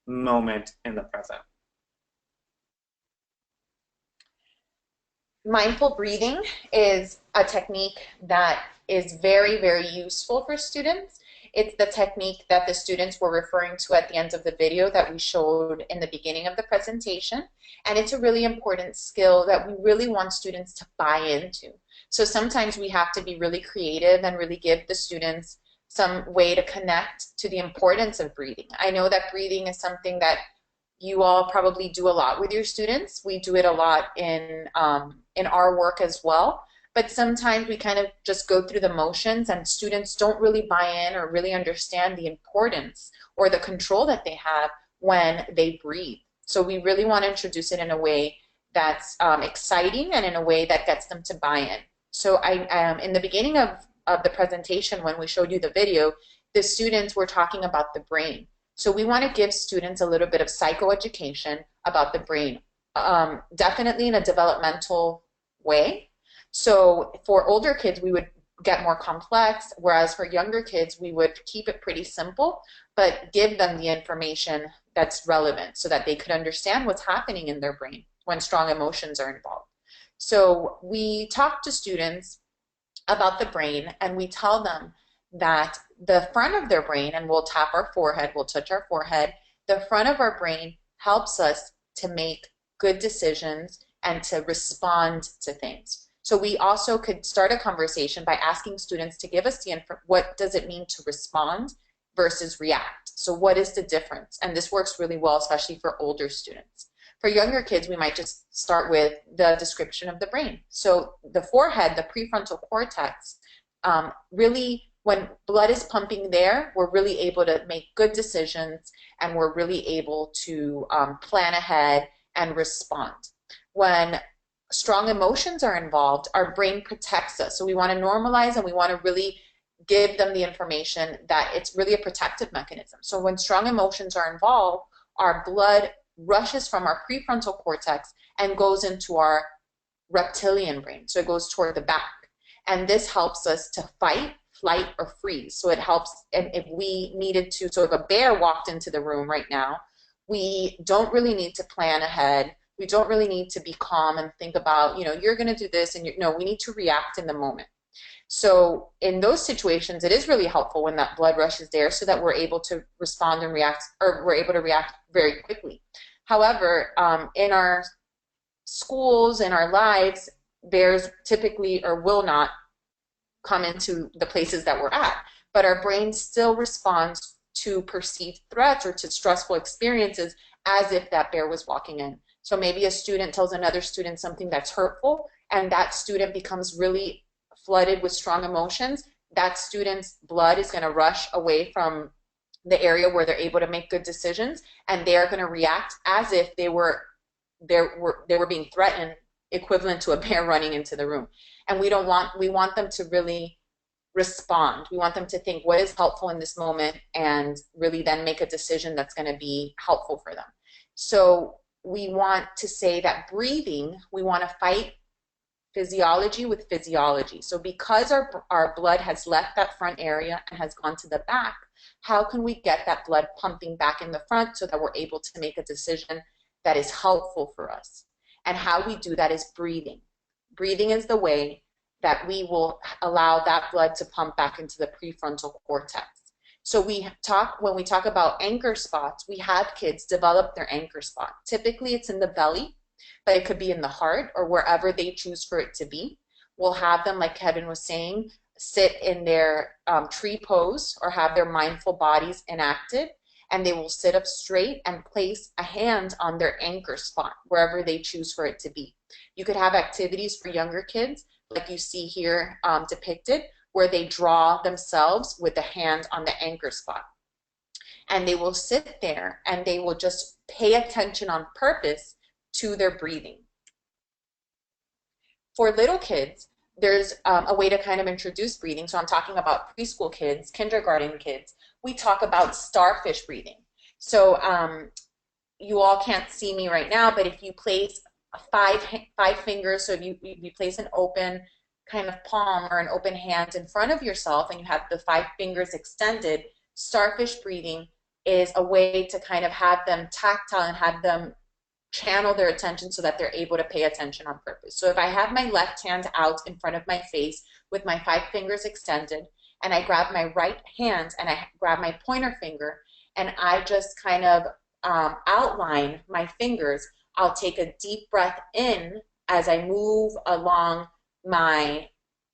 moment in the present. Mindful breathing is a technique that is very, very useful for students. It's the technique that the students were referring to at the end of the video that we showed in the beginning of the presentation. And it's a really important skill that we really want students to buy into. So sometimes we have to be really creative and really give the students some way to connect to the importance of breathing. I know that breathing is something that you all probably do a lot with your students. We do it a lot in our work as well. But sometimes we kind of just go through the motions and students don't really buy in or really understand the importance or the control that they have when they breathe. So we really want to introduce it in a way that's exciting and in a way that gets them to buy in. So in the beginning of the presentation, when we showed you the video, the students were talking about the brain. So we want to give students a little bit of psychoeducation about the brain, definitely in a developmental way. So for older kids, we would get more complex, whereas for younger kids, we would keep it pretty simple, but give them the information that's relevant so that they could understand what's happening in their brain when strong emotions are involved. So we talk to students about the brain and we tell them that the front of their brain, and we'll tap our forehead, we'll touch our forehead, the front of our brain helps us to make good decisions and to respond to things. So we also could start a conversation by asking students to give us the info, what does it mean to respond versus react? So what is the difference? And this works really well, especially for older students. For younger kids, we might just start with the description of the brain. So the forehead, the prefrontal cortex, really, when blood is pumping there, we're really able to make good decisions and we're really able to plan ahead and respond. When strong emotions are involved, our brain protects us. So we want to normalize and we want to really give them the information that it's really a protective mechanism. So when strong emotions are involved, our blood rushes from our prefrontal cortex and goes into our reptilian brain. So it goes toward the back. And this helps us to fight, flight, or freeze. So it helps, and if we needed to, so if a bear walked into the room right now, we don't really need to plan ahead. We don't really need to be calm and think about, you're going to do this, and no, we need to react in the moment. So in those situations, it is really helpful when that blood rush is there so that we're able to respond and react, or we're able to react very quickly. However, in our schools, in our lives, bears typically or will not come into the places that we're at, but our brain still responds to perceived threats or to stressful experiences as if that bear was walking in. So maybe a student tells another student something that's hurtful, and that student becomes really flooded with strong emotions. That student's blood is going to rush away from the area where they're able to make good decisions, and they are going to react as if they were being threatened, equivalent to a bear running into the room. And we want them to really respond. We want them to think what is helpful in this moment and really then make a decision that's going to be helpful for them. So we want to say that breathing, we want to fight, physiology with physiology. So because our blood has left that front area and has gone to the back, how can we get that blood pumping back in the front so that we're able to make a decision that is helpful for us? And how we do that is breathing. Breathing is the way that we will allow that blood to pump back into the prefrontal cortex. So when we talk about anchor spots, we have kids develop their anchor spot. Typically it's in the belly, but it could be in the heart or wherever they choose for it to be. We'll have them, like Kevin was saying, sit in their tree pose or have their mindful bodies enacted, and they will sit up straight and place a hand on their anchor spot, wherever they choose for it to be. You could have activities for younger kids, like you see here depicted, where they draw themselves with a hand on the anchor spot. And they will sit there and they will just pay attention on purpose to their breathing. For little kids, there's a way to kind of introduce breathing. So I'm talking about preschool kids, kindergarten kids. We talk about starfish breathing. So you all can't see me right now, but if you place five fingers, so if you place an open kind of palm or an open hand in front of yourself and you have the 5 fingers extended, starfish breathing is a way to kind of have them tactile and have them channel their attention so that they're able to pay attention on purpose. So if I have my left hand out in front of my face with my 5 fingers extended, and I grab my right hand and I grab my pointer finger and I just kind of outline my fingers, I'll take a deep breath in as I move along my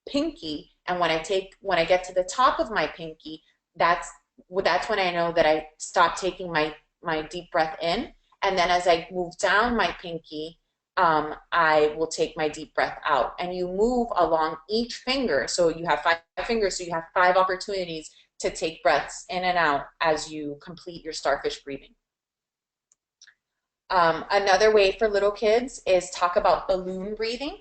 pinky, and when I get to the top of my pinky, that's when I know that I stop taking my deep breath in. And then as I move down my pinky, I will take my deep breath out. And you move along each finger. So you have 5 fingers, so you have 5 opportunities to take breaths in and out as you complete your starfish breathing. Another way for little kids is talk about balloon breathing.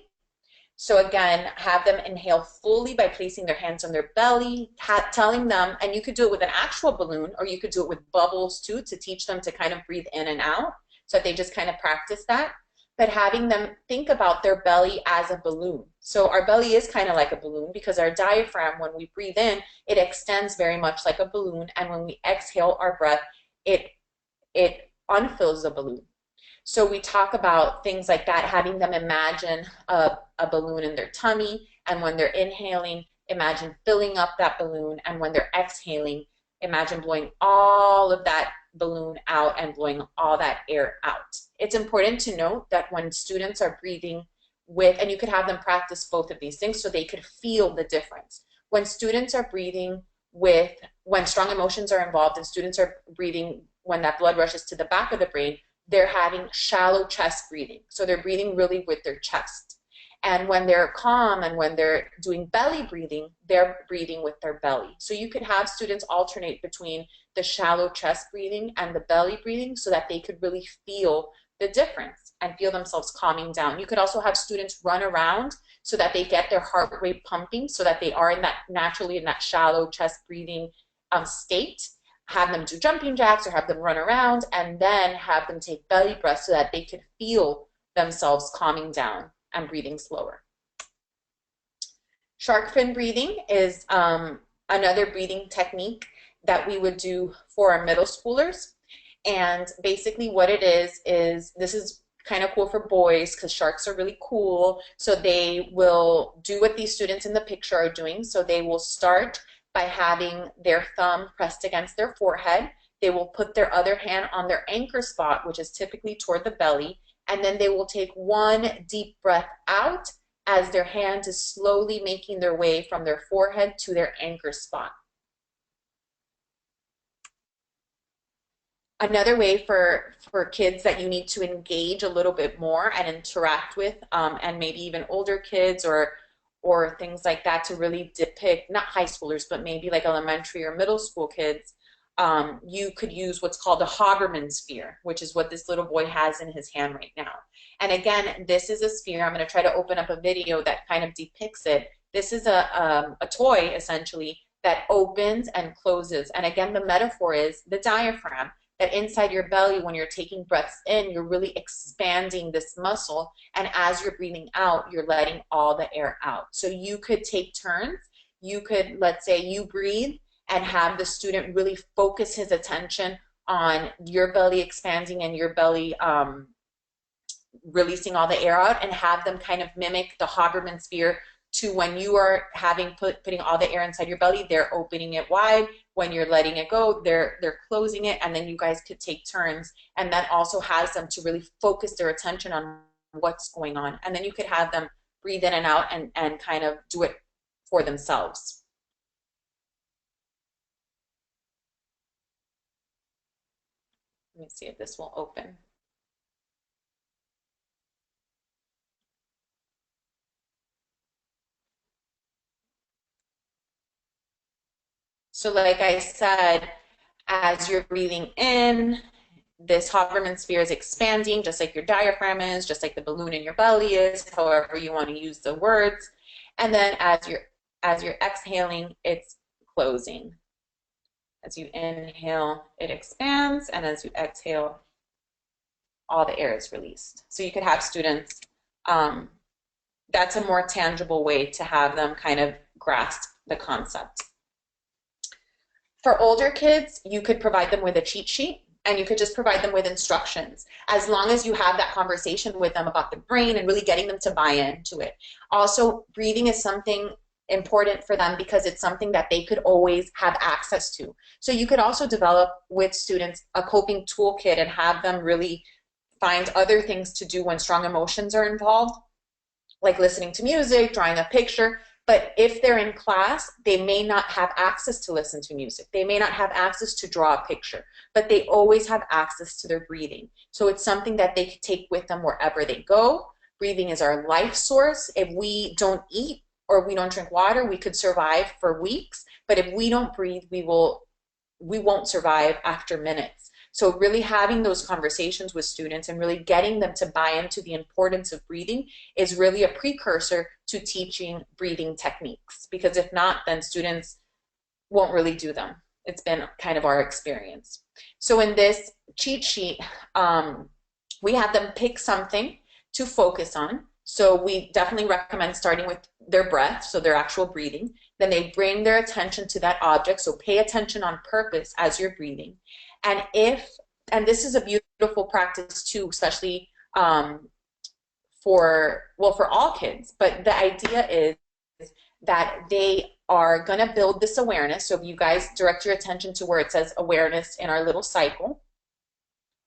So again, have them inhale fully by placing their hands on their belly, telling them, and you could do it with an actual balloon or you could do it with bubbles too to teach them to kind of breathe in and out so that they just kind of practice that. But having them think about their belly as a balloon. So our belly is kind of like a balloon because our diaphragm, when we breathe in, it extends very much like a balloon, and when we exhale our breath, it unfills the balloon. So we talk about things like that, having them imagine a balloon in their tummy, and when they're inhaling, imagine filling up that balloon, and when they're exhaling, imagine blowing all of that balloon out and blowing all that air out. It's important to note that when students are breathing with, and you could have them practice both of these things so they could feel the difference. When students are breathing with, when strong emotions are involved and students are breathing when that blood rushes to the back of the brain, they're having shallow chest breathing. So they're breathing really with their chest. And when they're calm and when they're doing belly breathing, they're breathing with their belly. So you could have students alternate between the shallow chest breathing and the belly breathing so that they could really feel the difference and feel themselves calming down. You could also have students run around so that they get their heart rate pumping so that they are in that naturally in that shallow chest breathing state. Have them do jumping jacks or have them run around, and then have them take belly breaths so that they could feel themselves calming down and breathing slower. Shark fin breathing is another breathing technique that we would do for our middle schoolers. And basically what it is this is kind of cool for boys because sharks are really cool. So they will do what these students in the picture are doing. So they will start by having their thumb pressed against their forehead. They will put their other hand on their anchor spot, which is typically toward the belly, and then they will take one deep breath out as their hand is slowly making their way from their forehead to their anchor spot. Another way for kids that you need to engage a little bit more and interact with, and maybe even older kids or things like that to really depict, not high schoolers, but maybe like elementary or middle school kids, you could use what's called a Haberman sphere, which is what this little boy has in his hand right now. And again, this is a sphere. I'm going to try to open up a video that kind of depicts it. This is a toy, essentially, that opens and closes. And again, the metaphor is the diaphragm. that inside your belly, when you're taking breaths in, you're really expanding this muscle. And as you're breathing out, you're letting all the air out. So you could take turns. You could, let's say you breathe and have the student really focus his attention on your belly expanding and your belly releasing all the air out, and have them kind of mimic the Haberman sphere to when you are putting all the air inside your belly, they're opening it wide. When you're letting it go, they're closing it, and then you guys could take turns, and that also has them to really focus their attention on what's going on. And then you could have them breathe in and out and kind of do it for themselves. Let me see if this will open. So like I said, as you're breathing in, this Haberman sphere is expanding, just like your diaphragm is, just like the balloon in your belly is, however you want to use the words. And then as you're exhaling, it's closing. As you inhale, it expands, and as you exhale, all the air is released. So you could have students, that's a more tangible way to have them kind of grasp the concept. For older kids, you could provide them with a cheat sheet, and you could just provide them with instructions, as long as you have that conversation with them about the brain and really getting them to buy into it. Also, breathing is something important for them because it's something that they could always have access to. So you could also develop with students a coping toolkit and have them really find other things to do when strong emotions are involved, like listening to music, drawing a picture. But if they're in class, they may not have access to listen to music. They may not have access to draw a picture, but they always have access to their breathing. So it's something that they can take with them wherever they go. Breathing is our life source. If we don't eat or we don't drink water, we could survive for weeks. But if we don't breathe, we won't survive after minutes. So really having those conversations with students and really getting them to buy into the importance of breathing is really a precursor to teaching breathing techniques, because if not, then students won't really do them. It's been kind of our experience. So in this cheat sheet, we have them pick something to focus on. So we definitely recommend starting with their breath, so their actual breathing. Then they bring their attention to that object, so pay attention on purpose as you're breathing. And this is a beautiful practice too, especially for all kids, but the idea is that they are going to build this awareness. So if you guys direct your attention to where it says awareness in our little cycle,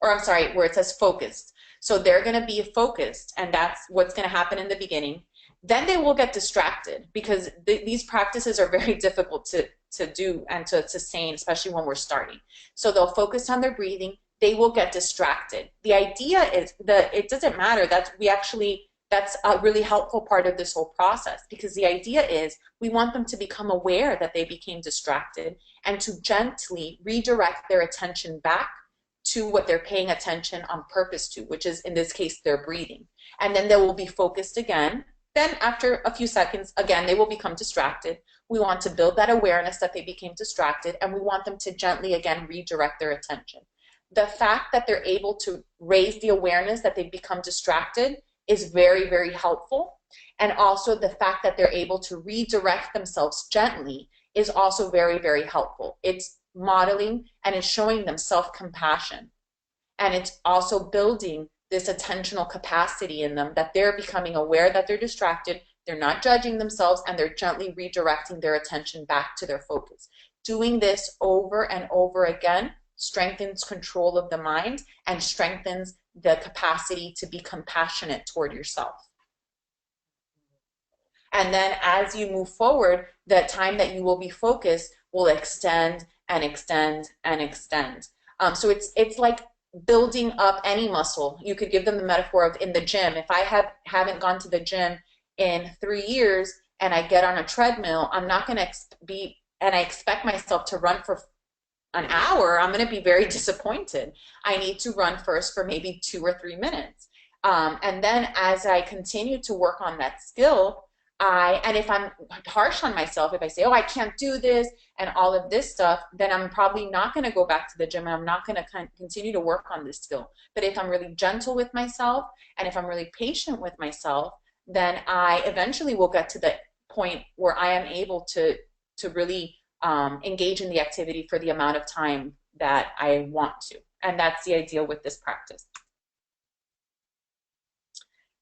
or I'm sorry, where it says focused. So they're going to be focused, and that's what's going to happen in the beginning. Then they will get distracted, because these practices are very difficult to do and to sustain, especially when we're starting. So they'll focus on their breathing. They will get distracted. The idea is that it doesn't matter. That's a really helpful part of this whole process, because the idea is we want them to become aware that they became distracted and to gently redirect their attention back to what they're paying attention on purpose to, which is in this case their breathing. And then they will be focused again. Then after a few seconds, again, they will become distracted. We want to build that awareness that they became distracted, and we want them to gently again redirect their attention. The fact that they're able to raise the awareness that they've become distracted is very, very helpful. And also the fact that they're able to redirect themselves gently is also very, very helpful. It's modeling and it's showing them self-compassion. And it's also building this attentional capacity in them, that they're becoming aware that they're distracted, they're not judging themselves, and they're gently redirecting their attention back to their focus. Doing this over and over again strengthens control of the mind and strengthens the capacity to be compassionate toward yourself. And then as you move forward, the time that you will be focused will extend and extend and extend. So it's like building up any muscle. You could give them the metaphor of in the gym. If I haven't gone to the gym in 3 years and I get on a treadmill, I'm not going to and I expect myself to run for an hour, I'm going to be very disappointed. I need to run first for maybe 2 or 3 minutes. And then as I continue to work on that skill, and if I'm harsh on myself, if I say, oh, I can't do this and all of this stuff, then I'm probably not going to go back to the gym and I'm not going to continue to work on this skill. But if I'm really gentle with myself and if I'm really patient with myself, then I eventually will get to the point where I am able to really engage in the activity for the amount of time that I want to. And that's the ideal with this practice.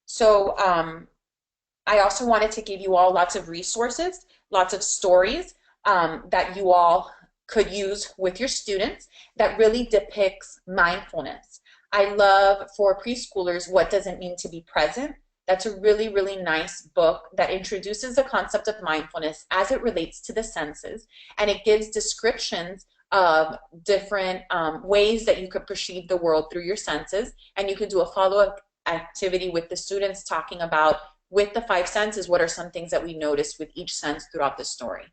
So I also wanted to give you all lots of resources, lots of stories that you all could use with your students that really depicts mindfulness. I love for preschoolers, What Does It Mean to Be Present? That's a really, really nice book that introduces the concept of mindfulness as it relates to the senses, and it gives descriptions of different ways that you could perceive the world through your senses, and you could do a follow-up activity with the students talking about, with the five senses, what are some things that we noticed with each sense throughout the story.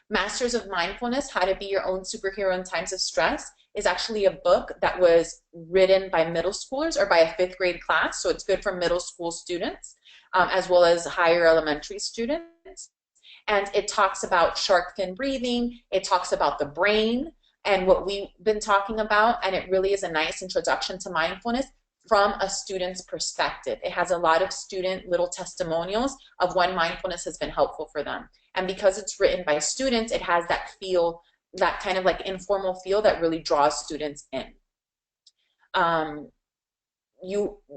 Masters of Mindfulness, How to Be Your Own Superhero in Times of Stress, is actually a book that was written by middle schoolers or by a fifth grade class, so it's good for middle school students as well as higher elementary students. And it talks about shark fin breathing, it talks about the brain and what we've been talking about, and it really is a nice introduction to mindfulness from a student's perspective. It has a lot of student little testimonials of when mindfulness has been helpful for them. And because it's written by students, it has that feel, that kind of like informal feel that really draws students in.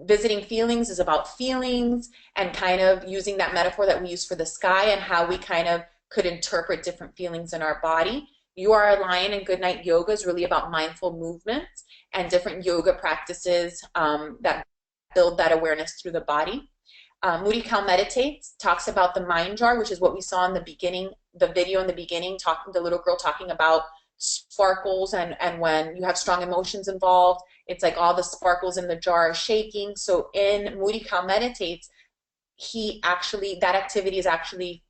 Visiting feelings is about feelings and kind of using that metaphor that we use for the sky and how we kind of could interpret different feelings in our body. You Are a Lion and Goodnight Yoga is really about mindful movements and different yoga practices that build that awareness through the body. Moody Cow Meditates talks about the mind jar, which is what we saw in the beginning, the video in the beginning, the little girl talking about sparkles, and when you have strong emotions involved, it's like all the sparkles in the jar are shaking. So in Moody Cow Meditates, that activity is actually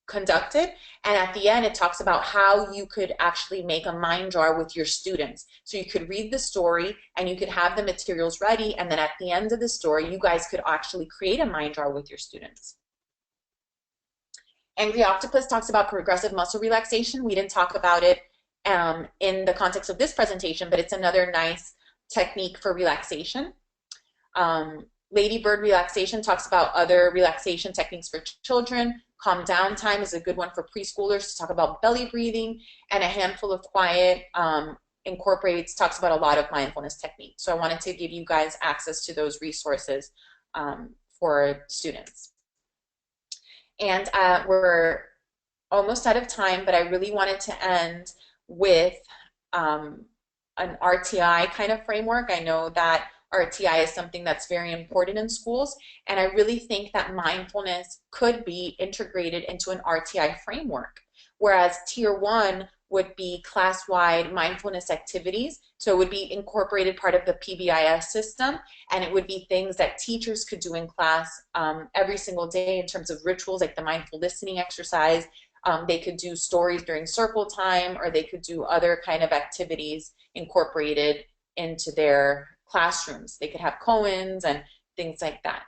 conducted, and at the end it talks about how you could actually make a mind jar with your students. So you could read the story and you could have the materials ready, and then at the end of the story you guys could actually create a mind jar with your students. Angry Octopus talks about progressive muscle relaxation. We didn't talk about it in the context of this presentation, but it's another nice technique for relaxation. Ladybird Relaxation talks about other relaxation techniques for children. Calm Down Time is a good one for preschoolers to talk about belly breathing. And A Handful of Quiet talks about a lot of mindfulness techniques. So I wanted to give you guys access to those resources for students. And we're almost out of time, but I really wanted to end with an RTI kind of framework. I know that RTI is something that's very important in schools, and I really think that mindfulness could be integrated into an RTI framework, whereas Tier 1 would be class-wide mindfulness activities, so it would be incorporated part of the PBIS system, and it would be things that teachers could do in class every single day in terms of rituals like the mindful listening exercise. They could do stories during circle time, or they could do other kind of activities incorporated into their classrooms. They could have koans and things like that.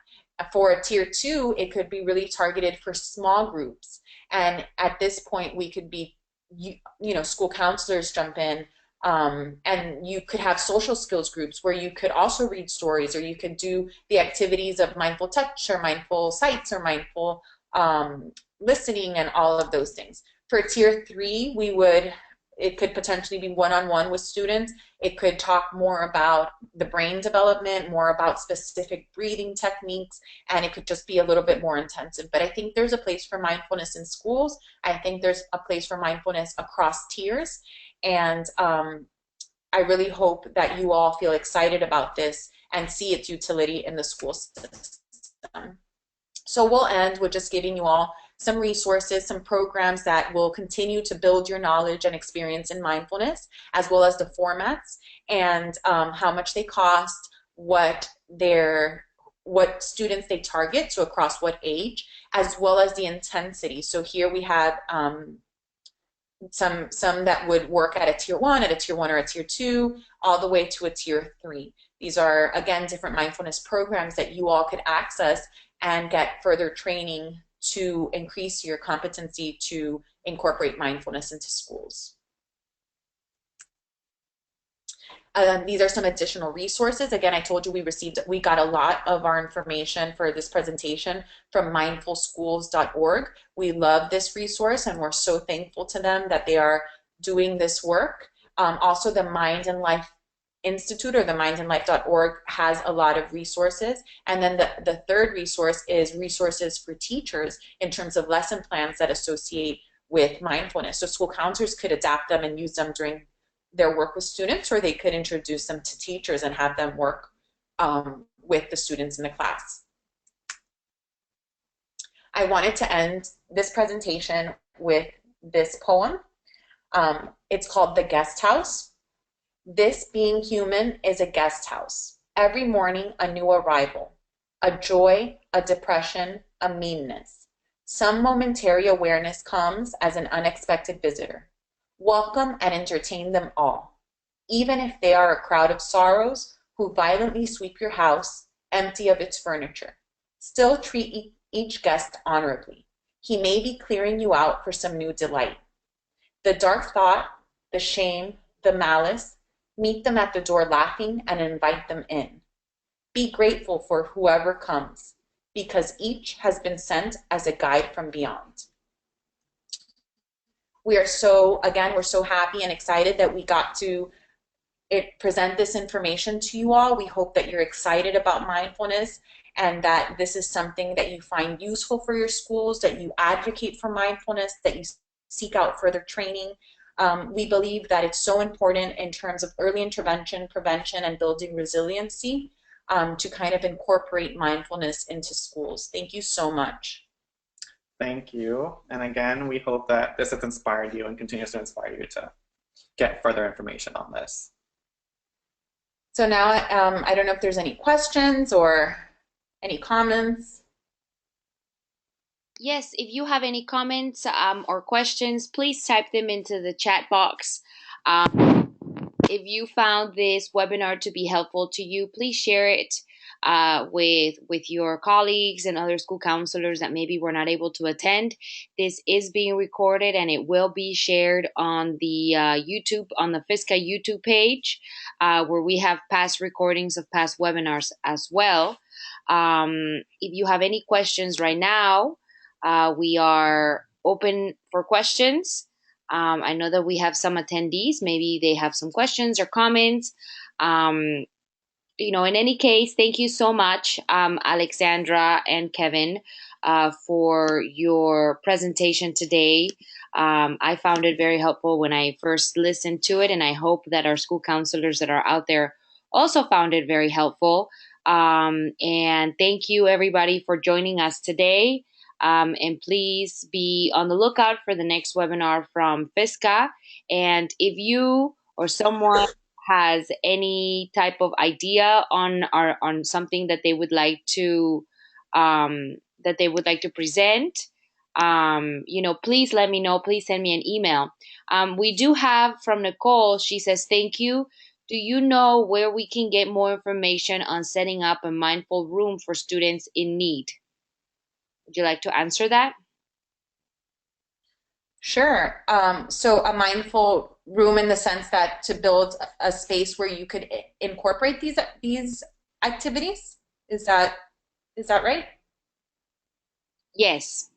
For a Tier 2, it could be really targeted for small groups, and at this point we could be, school counselors jump in, and you could have social skills groups where you could also read stories, or you could do the activities of mindful touch or mindful sights or mindful listening and all of those things. For Tier 3, it could potentially be one-on-one with students. It could talk more about the brain development, more about specific breathing techniques, and it could just be a little bit more intensive. But I think there's a place for mindfulness in schools. I think there's a place for mindfulness across tiers, and I really hope that you all feel excited about this and see its utility in the school system. So we'll end with just giving you all some resources, some programs that will continue to build your knowledge and experience in mindfulness, as well as the formats and how much they cost, what students they target, so across what age, as well as the intensity. So here we have some that would work at a Tier 1, at a Tier 1 or a Tier 2, all the way to a Tier 3. These are, again, different mindfulness programs that you all could access and get further training to increase your competency to incorporate mindfulness into schools. These are some additional resources. Again, I told you we got a lot of our information for this presentation from mindfulschools.org. We love this resource and we're so thankful to them that they are doing this work. Also, the Mind and Life Institute, or the mindandlife.org, has a lot of resources. And then the third resource is resources for teachers in terms of lesson plans that associate with mindfulness. So school counselors could adapt them and use them during their work with students, or they could introduce them to teachers and have them work with the students in the class. I wanted to end this presentation with this poem. It's called The Guest House. This being human is a guest house. Every morning a new arrival, a joy, a depression, a meanness. Some momentary awareness comes as an unexpected visitor. Welcome and entertain them all, even if they are a crowd of sorrows who violently sweep your house, empty of its furniture. Still treat each guest honorably. He may be clearing you out for some new delight. The dark thought, the shame, the malice, meet them at the door laughing and invite them in. Be grateful for whoever comes, because each has been sent as a guide from beyond. We're so happy and excited that we got to present this information to you all. We hope that you're excited about mindfulness and that this is something that you find useful for your schools, that you advocate for mindfulness, that you seek out further training. We believe that it's so important in terms of early intervention, prevention, and building resiliency to kind of incorporate mindfulness into schools. Thank you so much. Thank you. And again, we hope that this has inspired you and continues to inspire you to get further information on this. So now I don't know if there's any questions or any comments. Yes, if you have any comments or questions, please type them into the chat box. If you found this webinar to be helpful to you, please share it with your colleagues and other school counselors that maybe were not able to attend. This is being recorded and it will be shared on the YouTube, on the FISCA YouTube page, where we have past recordings of past webinars as well. If you have any questions right now, we are open for questions. I know that we have some attendees. Maybe they have some questions or comments. In any case, thank you so much, Alexandra and Kevin, for your presentation today. I found it very helpful when I first listened to it, and I hope that our school counselors that are out there also found it very helpful. And thank you, everybody, for joining us today. And please be on the lookout for the next webinar from FISCA. And if you or someone has any type of idea on something that they would like to present, please let me know. Please send me an email. We do have from Nicole. She says, thank you. Do you know where we can get more information on setting up a mindful room for students in need? Would you like to answer that? Sure. So a mindful room in the sense that to build a space where you could incorporate these activities. Is that right? Yes.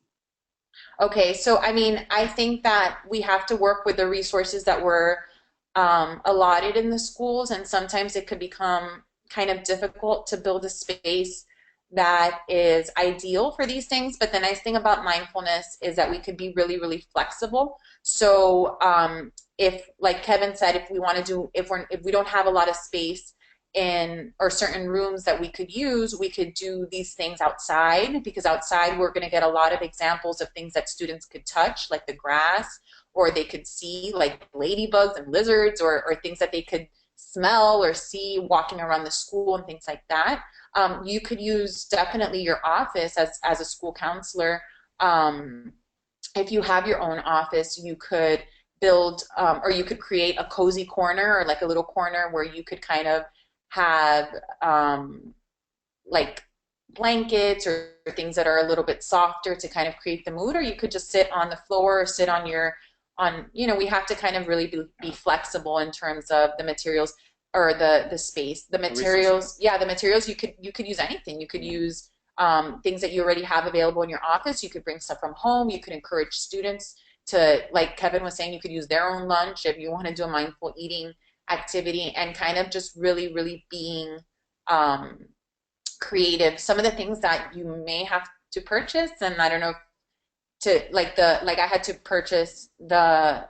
Okay. So I think that we have to work with the resources that were allotted in the schools, and sometimes it could become kind of difficult to build a space that is ideal for these things. But the nice thing about mindfulness is that we could be really, really flexible. So if, like Kevin said, if we don't have a lot of space in or certain rooms that we could use, we could do these things outside, because outside we're going to get a lot of examples of things that students could touch, like the grass, or they could see like ladybugs and lizards, or things that they could smell or see walking around the school and things like that. You could use definitely your office as a school counselor. If you have your own office, you could build or you could create a cozy corner, or like a little corner where you could kind of have like blankets or things that are a little bit softer to kind of create the mood, or you could just sit on the floor or sit on we have to kind of really be flexible in terms of the materials or the space. The materials, yeah, the materials you could use anything. You could use things that you already have available in your office. You could bring stuff from home. You could encourage students to, like Kevin was saying, you could use their own lunch if you want to do a mindful eating activity, and kind of just really, really being creative. Some of the things that you may have to purchase, and I don't know, I had to purchase the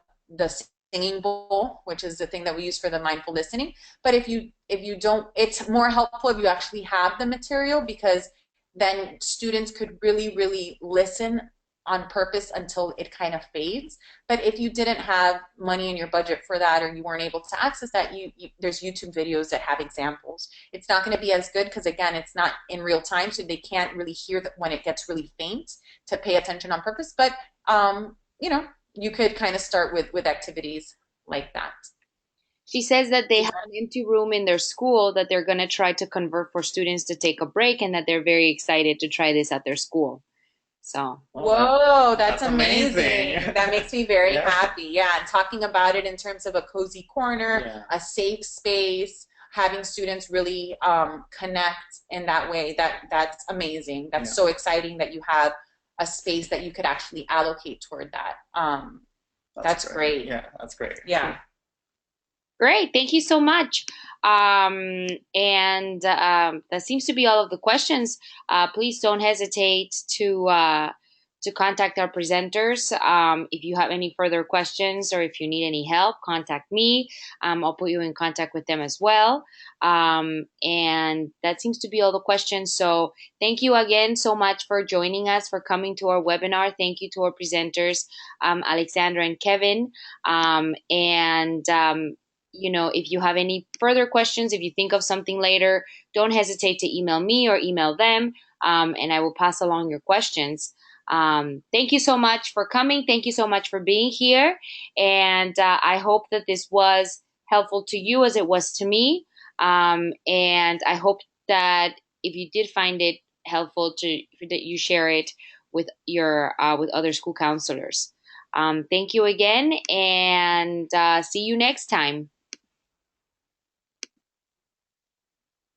singing bowl, which is the thing that we use for the mindful listening. But if you don't, it's more helpful if you actually have the material, because then students could really, really listen on purpose until it kind of fades. But if you didn't have money in your budget for that, or you weren't able to access that, there's YouTube videos that have examples. It's not going to be as good because, again, it's not in real time, so they can't really hear that when it gets really faint to pay attention on purpose. But you could kind of start with activities like that. She says that they have an empty room in their school that they're going to try to convert for students to take a break, and that they're very excited to try this at their school. So, whoa, that's amazing. amazing. That makes me very Yeah. happy. Yeah, and talking about it in terms of a cozy corner, Yeah. a safe space, having students really connect in that way, that's amazing. That's so exciting that you have a space that you could actually allocate toward that. That's great. Yeah, that's great. Yeah. great. Thank you so much. And that seems to be all of the questions. Please don't hesitate to contact our presenters. If you have any further questions or if you need any help, contact me. I'll put you in contact with them as well. And that seems to be all the questions. So thank you again so much for joining us, for coming to our webinar. Thank you to our presenters, Alexandra and Kevin. If you have any further questions, if you think of something later, don't hesitate to email me or email them, and I will pass along your questions. Thank you so much for coming. Thank you so much for being here. And I hope that this was helpful to you as it was to me. And I hope that if you did find it helpful, that you share it with with other school counselors. Thank you again, and see you next time.